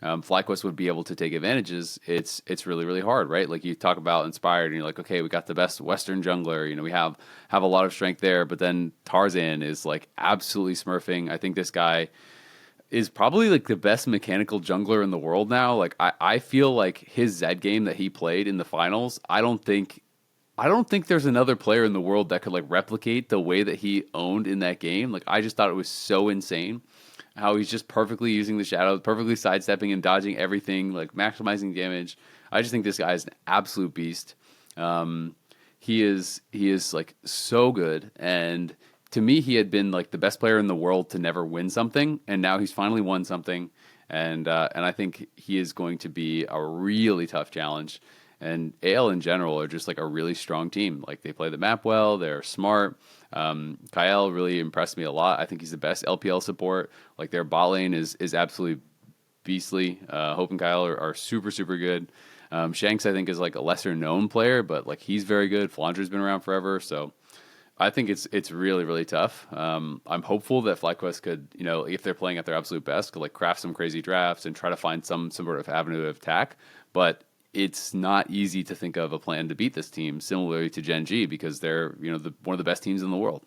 FlyQuest would be able to take advantages, it's really, really hard, right? Like you talk about Inspired, and you're like, okay, we got the best Western jungler. We have a lot of strength there, but then Tarzan is like absolutely smurfing. I think this guy, is probably like the best mechanical jungler in the world now. Like I feel like his Zed game that he played in the finals, I don't think there's another player in the world that could like replicate the way that he owned in that game. Like I just thought it was so insane how he's just perfectly using the shadows, perfectly sidestepping and dodging everything, like maximizing damage. I just think this guy is an absolute beast. He is like so good, and to me, he had been like the best player in the world to never win something, and now he's finally won something, and I think he is going to be a really tough challenge. And AL in general are just like a really strong team. Like they play the map well, they're smart. Kyle really impressed me a lot. I think he's the best LPL support. Like their bot lane is absolutely beastly. Hope and Kyle are super, super good. Shanks, I think, is like a lesser known player, but like he's very good. Flandra's been around forever, so I think it's really, really tough. I'm hopeful that FlyQuest could, if they're playing at their absolute best, could like craft some crazy drafts and try to find some sort of avenue of attack. But it's not easy to think of a plan to beat this team, similarly to Gen.G, because they're one of the best teams in the world.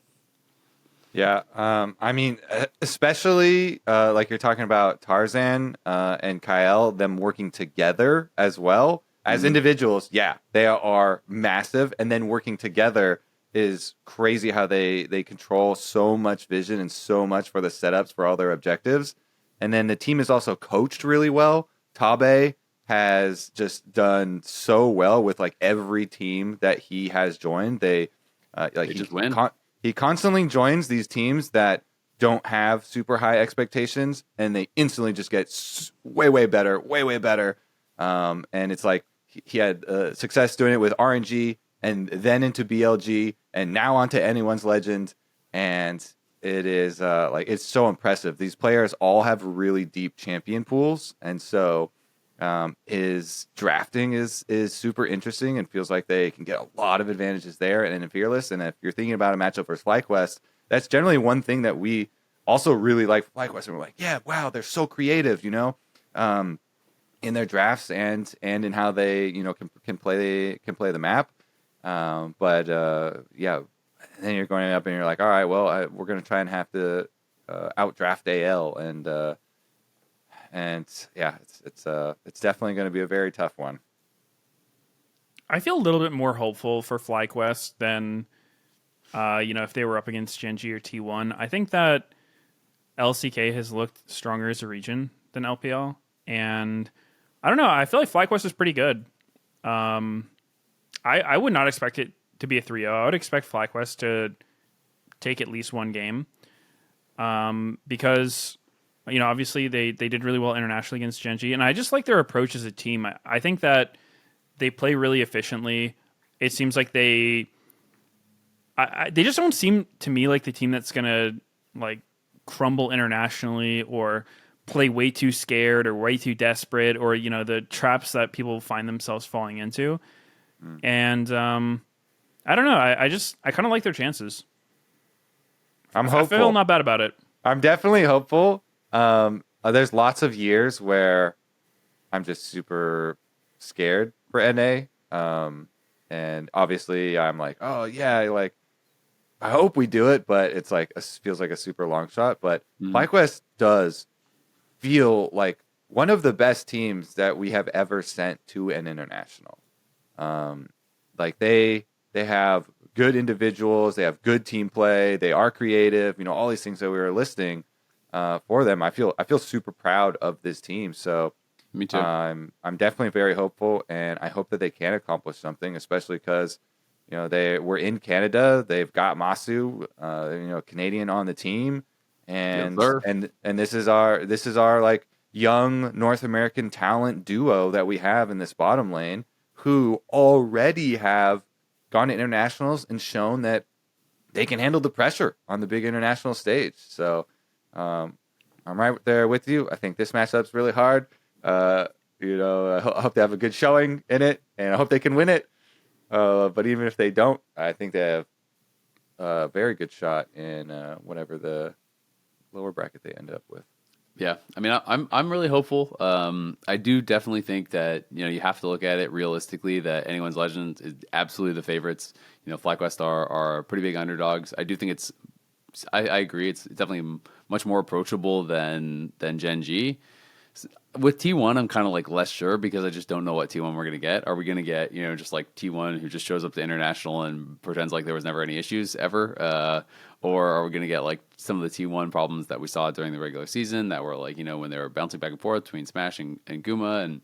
Yeah, I mean, especially like you're talking about Tarzan and Kyle, them working together as well as individuals. Yeah, they are massive, and then working together is crazy how they control so much vision and so much for the setups for all their objectives. And then the team is also coached really well. Tabe has just done so well with like every team that he has joined. They just win. He constantly joins these teams that don't have super high expectations, and they instantly just get way better. And it's like he had success doing it with RNG, and then into BLG, and now onto Anyone's Legend. And it is it's so impressive. These players all have really deep champion pools, and so his drafting is super interesting and feels like they can get a lot of advantages there and in Fearless. And if you're thinking about a matchup versus FlyQuest, that's generally one thing that we also really like FlyQuest. And we're like, yeah, wow, they're so creative, in their drafts and in how they can play the map. But then you're going up and you're like, all right, well, we're going to try and have to outdraft AL and yeah, it's definitely going to be a very tough one. I feel a little bit more hopeful for FlyQuest than if they were up against Gen.G or T1. I think that LCK has looked stronger as a region than LPL, and I don't know. I feel like FlyQuest is pretty good. I would not expect it to be a 3-0. I would expect FlyQuest to take at least one game, because obviously they did really well internationally against Gen.G, and I just like their approach as a team. I think that they play really efficiently. It seems like they just don't seem to me like the team that's gonna like crumble internationally or play way too scared or way too desperate, or the traps that people find themselves falling into. And I don't know. I kind of like their chances. I'm hopeful. I feel not bad about it. I'm definitely hopeful. There's lots of years where I'm just super scared for NA. And obviously I'm like, oh yeah, like I hope we do it, but it's like feels like a super long shot. But FlyQuest does feel like one of the best teams that we have ever sent to an international. Like they have good individuals, they have good team play, they are creative, all these things that we were listing for them. I feel super proud of this team. So me too. I'm definitely very hopeful, and I hope that they can accomplish something, especially because they were in Canada. They've got Masu, Canadian on the team, and this is our like young North American talent duo that we have in this bottom lane, who already have gone to internationals and shown that they can handle the pressure on the big international stage. So I'm right there with you. I think this matchup's really hard. I hope they have a good showing in it, and I hope they can win it. But even if they don't, I think they have a very good shot in whatever the lower bracket they end up with. Yeah, I mean, I'm really hopeful. I do definitely think that you have to look at it realistically. That Anyone's Legend is absolutely the favorites. FlyQuest are pretty big underdogs. I do think it's I agree. It's definitely much more approachable than Gen.G. With T1, I'm kind of like less sure because I just don't know what T1 we're going to get. Are we going to get, just like T1 who just shows up to international and pretends like there was never any issues ever? Or are we going to get like some of the T1 problems that we saw during the regular season that were like, when they were bouncing back and forth between Smash and Guma?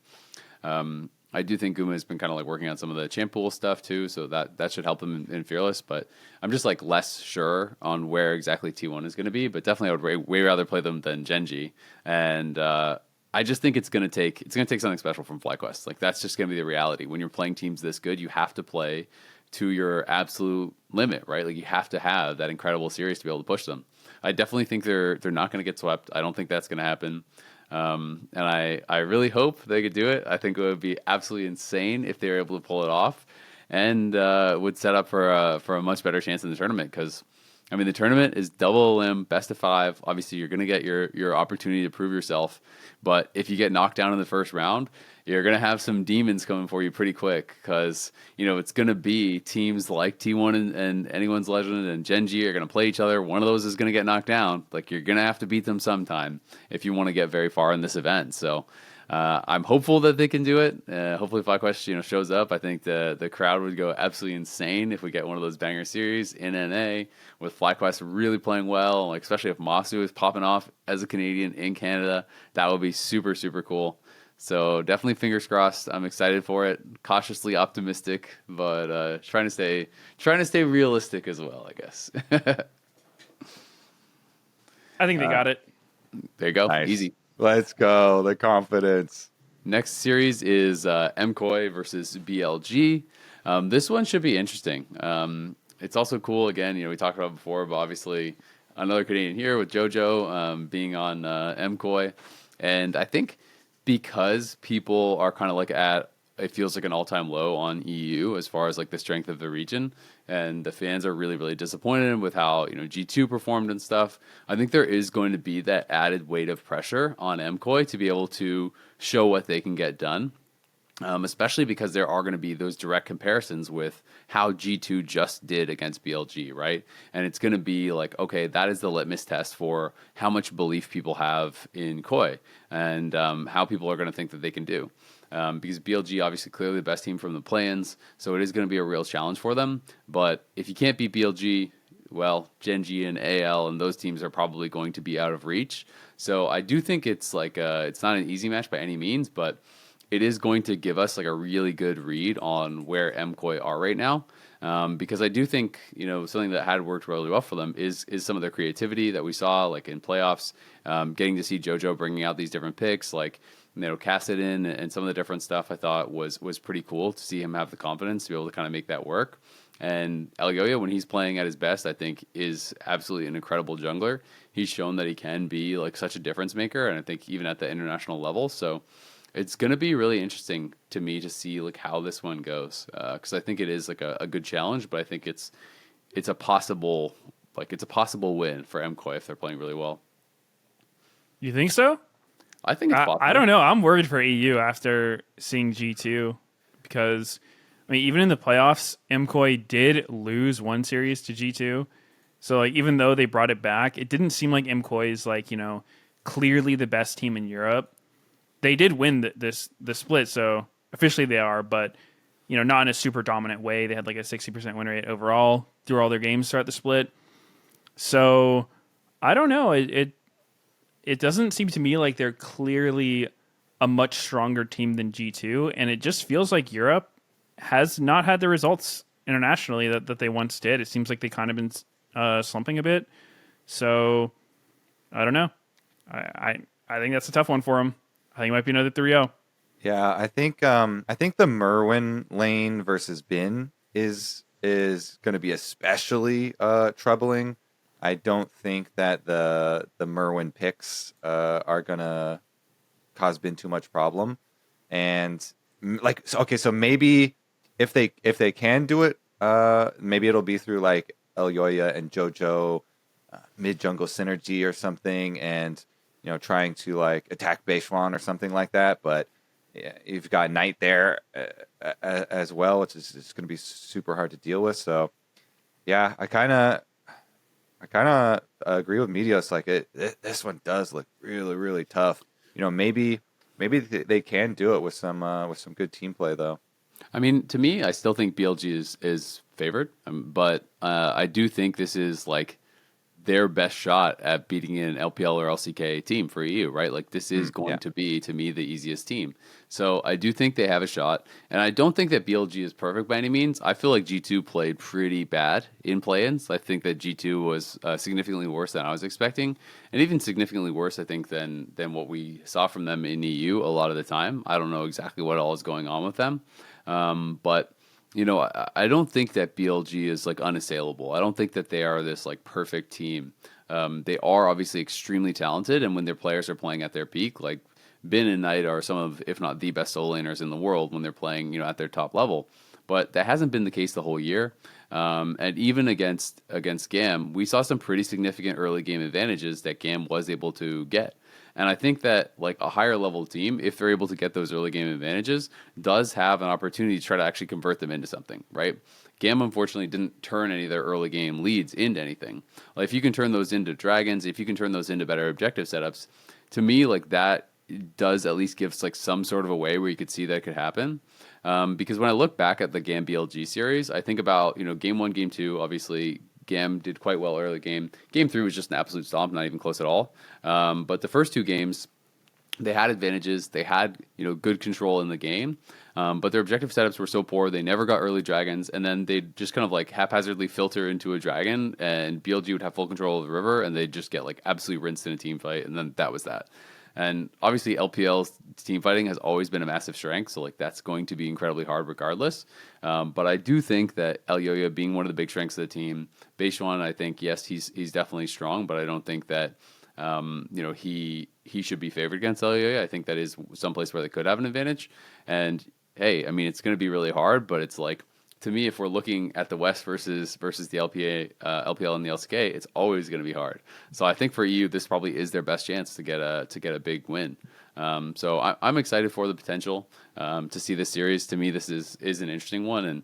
And I do think Guma has been kind of like working on some of the champ pool stuff too. So that should help him in Fearless. But I'm just like less sure on where exactly T1 is going to be. But definitely I would way rather play them than Gen.G. And, I just think it's gonna take something special from FlyQuest. Like that's just gonna be the reality. When you're playing teams this good, you have to play to your absolute limit, right? Like you have to have that incredible series to be able to push them. I definitely think they're not gonna get swept. I don't think that's gonna happen. And I really hope they could do it. I think it would be absolutely insane if they were able to pull it off, and would set up for a much better chance in the tournament because. I mean, the tournament is double limb, best of 5. Obviously, you're going to get your opportunity to prove yourself. But if you get knocked down in the first round, you're going to have some demons coming for you pretty quick because, it's going to be teams like T1 and Anyone's Legend and Gen.G are going to play each other. One of those is going to get knocked down. Like, you're going to have to beat them sometime if you want to get very far in this event. So I'm hopeful that they can do it. Hopefully FlyQuest, shows up. I think the crowd would go absolutely insane if we get one of those banger series in NA with FlyQuest really playing well, like especially if Masu is popping off as a Canadian in Canada. That would be super, super cool. So definitely fingers crossed. I'm excited for it. Cautiously optimistic, but trying to stay realistic as well, I guess. I think they got it. There you go. Nice. Easy. Let's go. The confidence. Next series is MKOI versus BLG. This one should be interesting. It's also cool, again, we talked about it before, but obviously another Canadian here with JoJo being on MKOI. And I think because people are kind of like it feels like an all-time low on EU as far as like the strength of the region, and the fans are really, really disappointed with how G2 performed and stuff. I think there is going to be that added weight of pressure on MKOI to be able to show what they can get done, especially because there are going to be those direct comparisons with how G2 just did against BLG, right? And it's going to be like, okay, that is the litmus test for how much belief people have in KOI and how people are going to think that they can do. Because BLG obviously clearly the best team from the play-ins, so it is going to be a real challenge for them. But if you can't beat BLG, well, Gen.G and AL and those teams are probably going to be out of reach. So I do think it's like it's not an easy match by any means, but it is going to give us like a really good read on where MKOI are right now. Because I do think, something that had worked really well for them is some of their creativity that we saw like in playoffs, getting to see JoJo bringing out these different picks, like, Kassadin and some of the different stuff I thought was pretty cool to see him have the confidence to be able to kind of make that work. And Elioya, when he's playing at his best, I think is absolutely an incredible jungler. He's shown that he can be like such a difference maker, and I think even at the international level. So it's going to be really interesting to me to see like how this one goes, because I think it is like a good challenge, but I think it's a possible win for MKOI if they're playing really well. You think so? I think it's possible. I don't know. I'm worried for EU after seeing G2 because, even in the playoffs, MKOI did lose one series to G2. So, like, even though they brought it back, it didn't seem like MKOI is, like, clearly the best team in Europe. They did win the split, so officially they are, but, not in a super dominant way. They had, like, a 60% win rate overall through all their games throughout the split. So, I don't know. It doesn't seem to me like they're clearly a much stronger team than G2, and it just feels like Europe has not had the results internationally that they once did. It seems like they kind of been slumping a bit. So, I don't know. I think that's a tough one for them. I think it might be another 3-0. Yeah, I think the Merwin lane versus Bin is going to be especially troubling. I don't think that the Merwin picks are gonna cause Bin too much problem, and so maybe if they can do it, maybe it'll be through like Elioya and JoJo mid jungle synergy or something, and trying to like attack Beishwan or something like that. But yeah, you've got Knight there as well, which is going to be super hard to deal with. So yeah, I kind of agree with Meteos. Like this one does look really, really tough. Maybe they can do it with some good team play though. I mean, to me, I still think BLG is favored, but I do think this is like their best shot at beating an LPL or LCK team for EU, right? Like this is going to be, to me, the easiest team. So I do think they have a shot, and I don't think that BLG is perfect by any means. I feel like G2 played pretty bad in play-ins. I think that G2 was significantly worse than I was expecting, and even significantly worse, I think, than what we saw from them in EU a lot of the time. I don't know exactly what all is going on with them, but I don't think that BLG is like unassailable. I don't think that they are this like perfect team. They are obviously extremely talented, and when their players are playing at their peak, like Bin and Knight are some of, if not the best solo laners in the world when they're playing, at their top level. But that hasn't been the case the whole year. And even against GAM, we saw some pretty significant early game advantages that GAM was able to get. And I think that like a higher level team, if they're able to get those early game advantages, does have an opportunity to try to actually convert them into something, right? GAM unfortunately didn't turn any of their early game leads into anything. Like if you can turn those into dragons, if you can turn those into better objective setups, to me like that does at least give like some sort of a way where you could see that could happen. Because when I look back at the GAM BLG series, I think about game 1, game 2, obviously GAM did quite well early game. Game 3 was just an absolute stomp, not even close at all. But the first 2 games, they had advantages. They had good control in the game, but their objective setups were so poor. They never got early dragons, and then they'd just kind of like haphazardly filter into a dragon, and BLG would have full control of the river, and they'd just get like absolutely rinsed in a team fight, and then that was that. And obviously LPL's team fighting has always been a massive strength, so like that's going to be incredibly hard regardless. But I do think that Elyoya being one of the big strengths of the team, Beishuan, I think yes, he's definitely strong, but I don't think that he should be favored against Elyoya. I think that is someplace where they could have an advantage. And hey, I mean it's going to be really hard, but it's like, to me, if we're looking at the West versus the LPL and the LCK, it's always going to be hard. So I think for EU, this probably is their best chance to get a big win. So I'm excited for the potential to see this series. To me, this is an interesting one,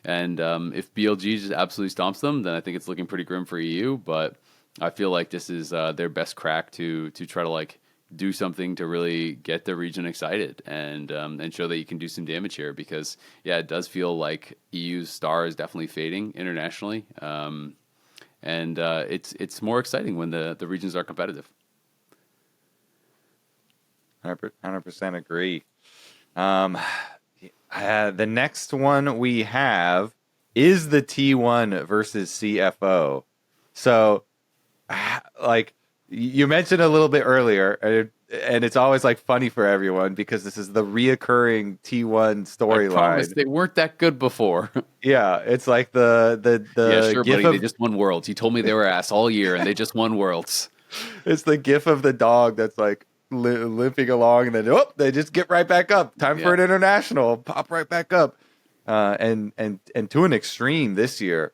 and if BLG just absolutely stomps them, then I think it's looking pretty grim for EU. But I feel like this is their best crack to try to like do something to really get the region excited and show that you can do some damage here, because it does feel like EU's star is definitely fading internationally, and it's more exciting when the regions are competitive. 100% agree. The next one we have is the T1 versus CFO. So, like you mentioned a little bit earlier, and it's always like funny for everyone because this is the reoccurring T1 storyline. They weren't that good before. Yeah, it's like the yeah, sure, gif buddy. They just won Worlds. He told me they were ass all year, and they just won Worlds. It's the gif of the dog that's like limping along, and then they just get right back up. Time for an international, pop right back up, and to an extreme this year,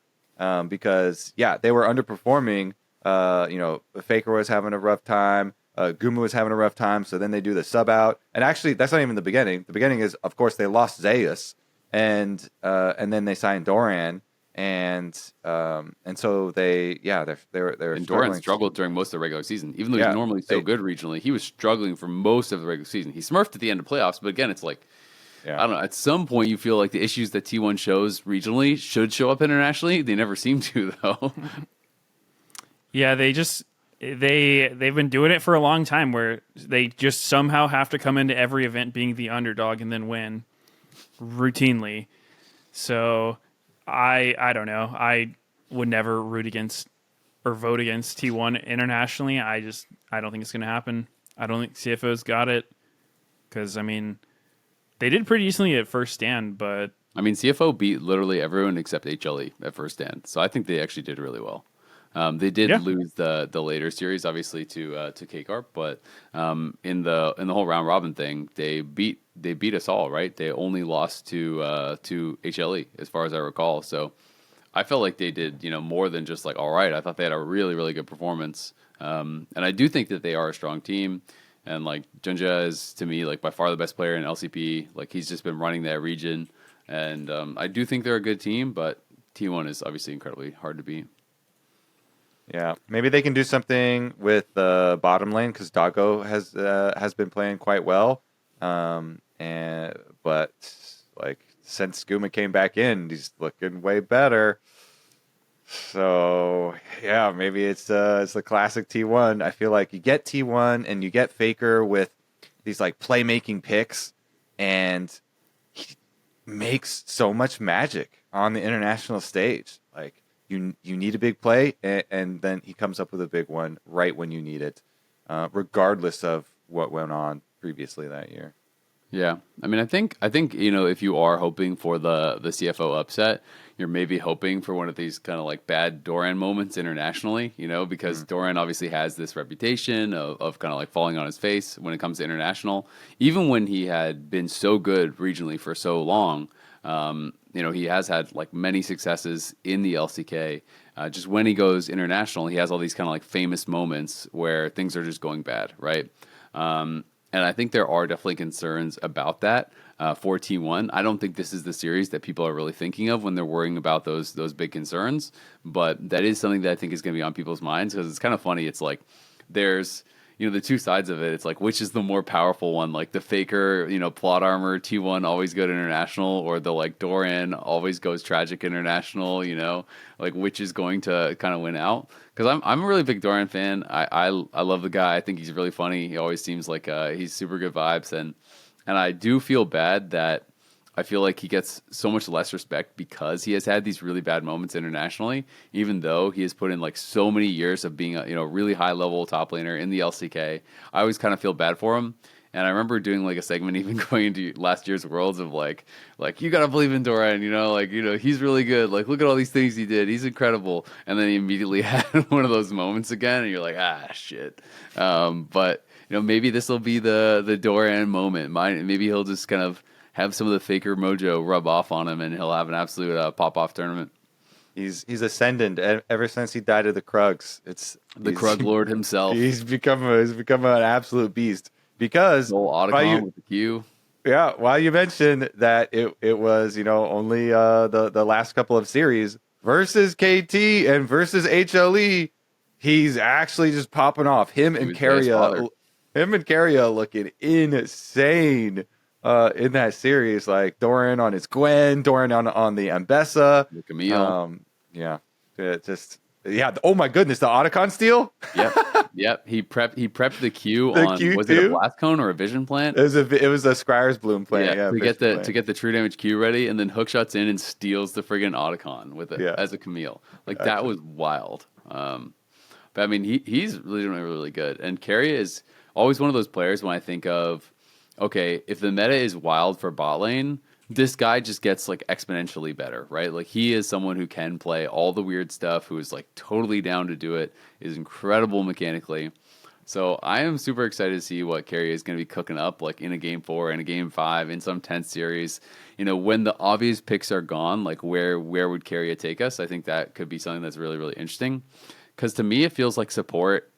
because they were underperforming. Faker was having a rough time. Gumu was having a rough time. So then they do the sub out, and actually that's not even the beginning. The beginning is, of course, they lost Zeus, and then they signed Doran, and so they're and Doran struggled during most of the regular season, even though he's normally so good regionally. He was struggling for most of the regular season. He smurfed at the end of playoffs, but again, it's like, I don't know. At some point, you feel like the issues that T1 shows regionally should show up internationally. They never seem to, though. Yeah, they've been doing it for a long time, where they just somehow have to come into every event being the underdog and then win routinely. So I don't know. I would never root against or vote against T1 internationally. I don't think it's going to happen. I don't think CFO's got it, because I mean they did pretty decently at first stand, but I mean CFO beat literally everyone except HLE at first stand, so I think they actually did really well. They did lose the later series, obviously, to KCARP, but in the whole round robin thing, they beat us all, right? They only lost to HLE, as far as I recall. So I felt like they did more than just like all right. I thought they had a really, really good performance, and I do think that they are a strong team. And like Gen.G is, to me, like by far the best player in LCP. Like he's just been running that region, and I do think they're a good team, but T1 is obviously incredibly hard to beat. Yeah, maybe they can do something with the bottom lane because Doggo has been playing quite well. And but like since Skooma came back in, he's looking way better. So yeah, maybe it's the classic T1. I feel like you get T1 and you get Faker with these like playmaking picks, and he makes so much magic on the international stage. Like you need a big play, and then he comes up with a big one right when you need it, regardless of what went on previously that year. Yeah, I mean, I think if you are hoping for the CFO upset, you're maybe hoping for one of these kind of like bad Doran moments internationally, because Doran obviously has this reputation of kind of like falling on his face when it comes to international. Even when he had been so good regionally for so long, he has had like many successes in the LCK. Just when he goes international, he has all these kind of like famous moments where things are just going bad, right? And I think there are definitely concerns about that for T1. I don't think this is the series that people are really thinking of when they're worrying about those big concerns. But that is something that I think is going to be on people's minds because it's kind of funny. It's like there's the two sides of it. It's like which is the more powerful one, like the Faker, plot armor T1 always go to international, or the like Doran always goes tragic international. Like which is going to kind of win out. Because I'm a really big Doran fan. I love the guy. I think he's really funny. He always seems like he's super good vibes. And I do feel bad that I feel like he gets so much less respect because he has had these really bad moments internationally, even though he has put in like so many years of being a really high level top laner in the LCK. I always kind of feel bad for him. And I remember doing like a segment even going into last year's Worlds of like you gotta believe in Doran, he's really good. Like look at all these things he did. He's incredible. And then he immediately had one of those moments again, and you're like, shit. But maybe this will be the Doran moment. Maybe he'll just kind of have some of the Faker mojo rub off on him, and he'll have an absolute pop off tournament. He's ascendant ever since he died of the Krugs. He's the Krug Lord himself. He's become an absolute beast. Because whole Otacon with the Q. Yeah, while you mentioned that it was only the last couple of series versus KT and versus HLE, he's actually just popping off. Him and Carrier looking insane in that series. Like Doran on his Gwen, Doran on the Ambessa, the Camille. Oh my goodness, the Otacon steal. Yep. He prepped the Q on Q was it a blast cone or a vision plant? It was a Scryer's Bloom plant. Yeah, to get the true damage Q ready, and then hookshots in and steals the friggin' Otacon as a Camille. Like that was wild. But I mean, he's really good. And Carry is always one of those players when I think of, okay, if the meta is wild for bot lane, this guy just gets like exponentially better, right? Like he is someone who can play all the weird stuff, who is like totally down to do it, is incredible mechanically. So I am super excited to see what Carry is going to be cooking up like in a game 4 and a game 5 in some tense series. When the obvious picks are gone, like where would Carry take us? I think that could be something that's really, really interesting. Because to me, it feels like support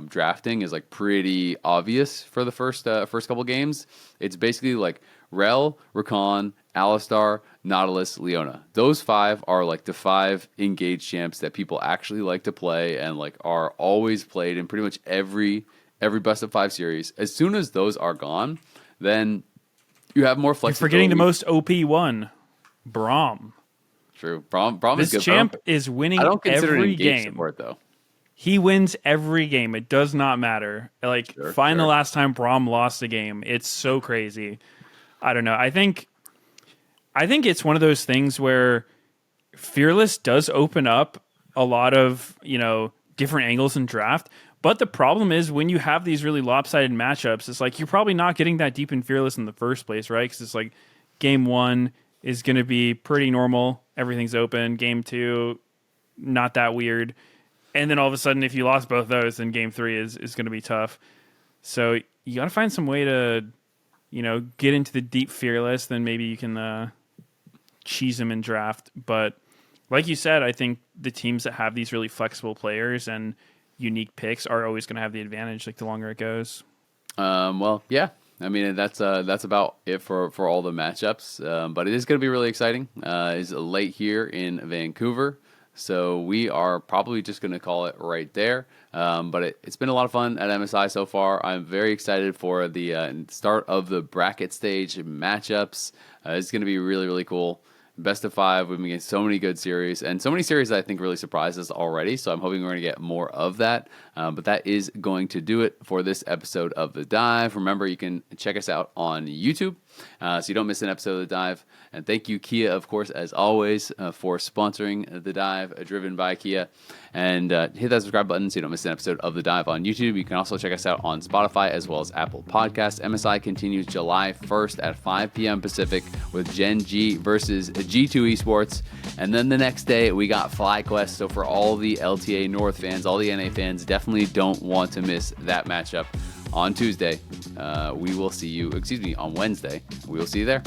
drafting is like pretty obvious for the first couple games. It's basically like Rel, Rakan, Alistar, Nautilus, Leona. Those 5 are like the 5 engaged champs that people actually like to play and like are always played in pretty much every best of 5 series. As soon as those are gone, then you have more flexibility. You're forgetting the most OP one, Braum. True. Braum is good. This champ is winning I don't consider every it engaged game. Support, though. He wins every game. It does not matter. Like, find the last time Braum lost a game. It's so crazy. I don't know. I think it's one of those things where Fearless does open up a lot of, different angles in draft. But the problem is when you have these really lopsided matchups, it's like you're probably not getting that deep in Fearless in the first place, right? Because it's like game 1 is going to be pretty normal. Everything's open. Game 2, not that weird. And then all of a sudden, if you lost both those, then game 3 is going to be tough. So you got to find some way to, get into the deep Fearless. Then maybe you can cheese them in draft. But like you said, I think the teams that have these really flexible players and unique picks are always going to have the advantage. Like the longer it goes. Well, yeah. I mean, that's about it for all the matchups. But it is going to be really exciting. It's late here in Vancouver. So we are probably just going to call it right there. But it's been a lot of fun at MSI so far. I'm very excited for the start of the bracket stage matchups. It's going to be really, really cool. Best of 5. We've been getting so many good series, and so many series that I think really surprised us already. So I'm hoping we're going to get more of that. But that is going to do it for this episode of The Dive. Remember, you can check us out on YouTube, so you don't miss an episode of The Dive. And thank you, Kia, of course, as always, for sponsoring The Dive, driven by Kia. And hit that subscribe button so you don't miss an episode of The Dive on YouTube. You can also check us out on Spotify as well as Apple Podcasts. MSI continues July 1st at 5 p.m. Pacific with Gen.G versus G2 Esports. And then the next day, we got FlyQuest. So for all the LTA North fans, all the NA fans, definitely don't want to miss that matchup on Tuesday. We will see you, on Wednesday. We will see you there.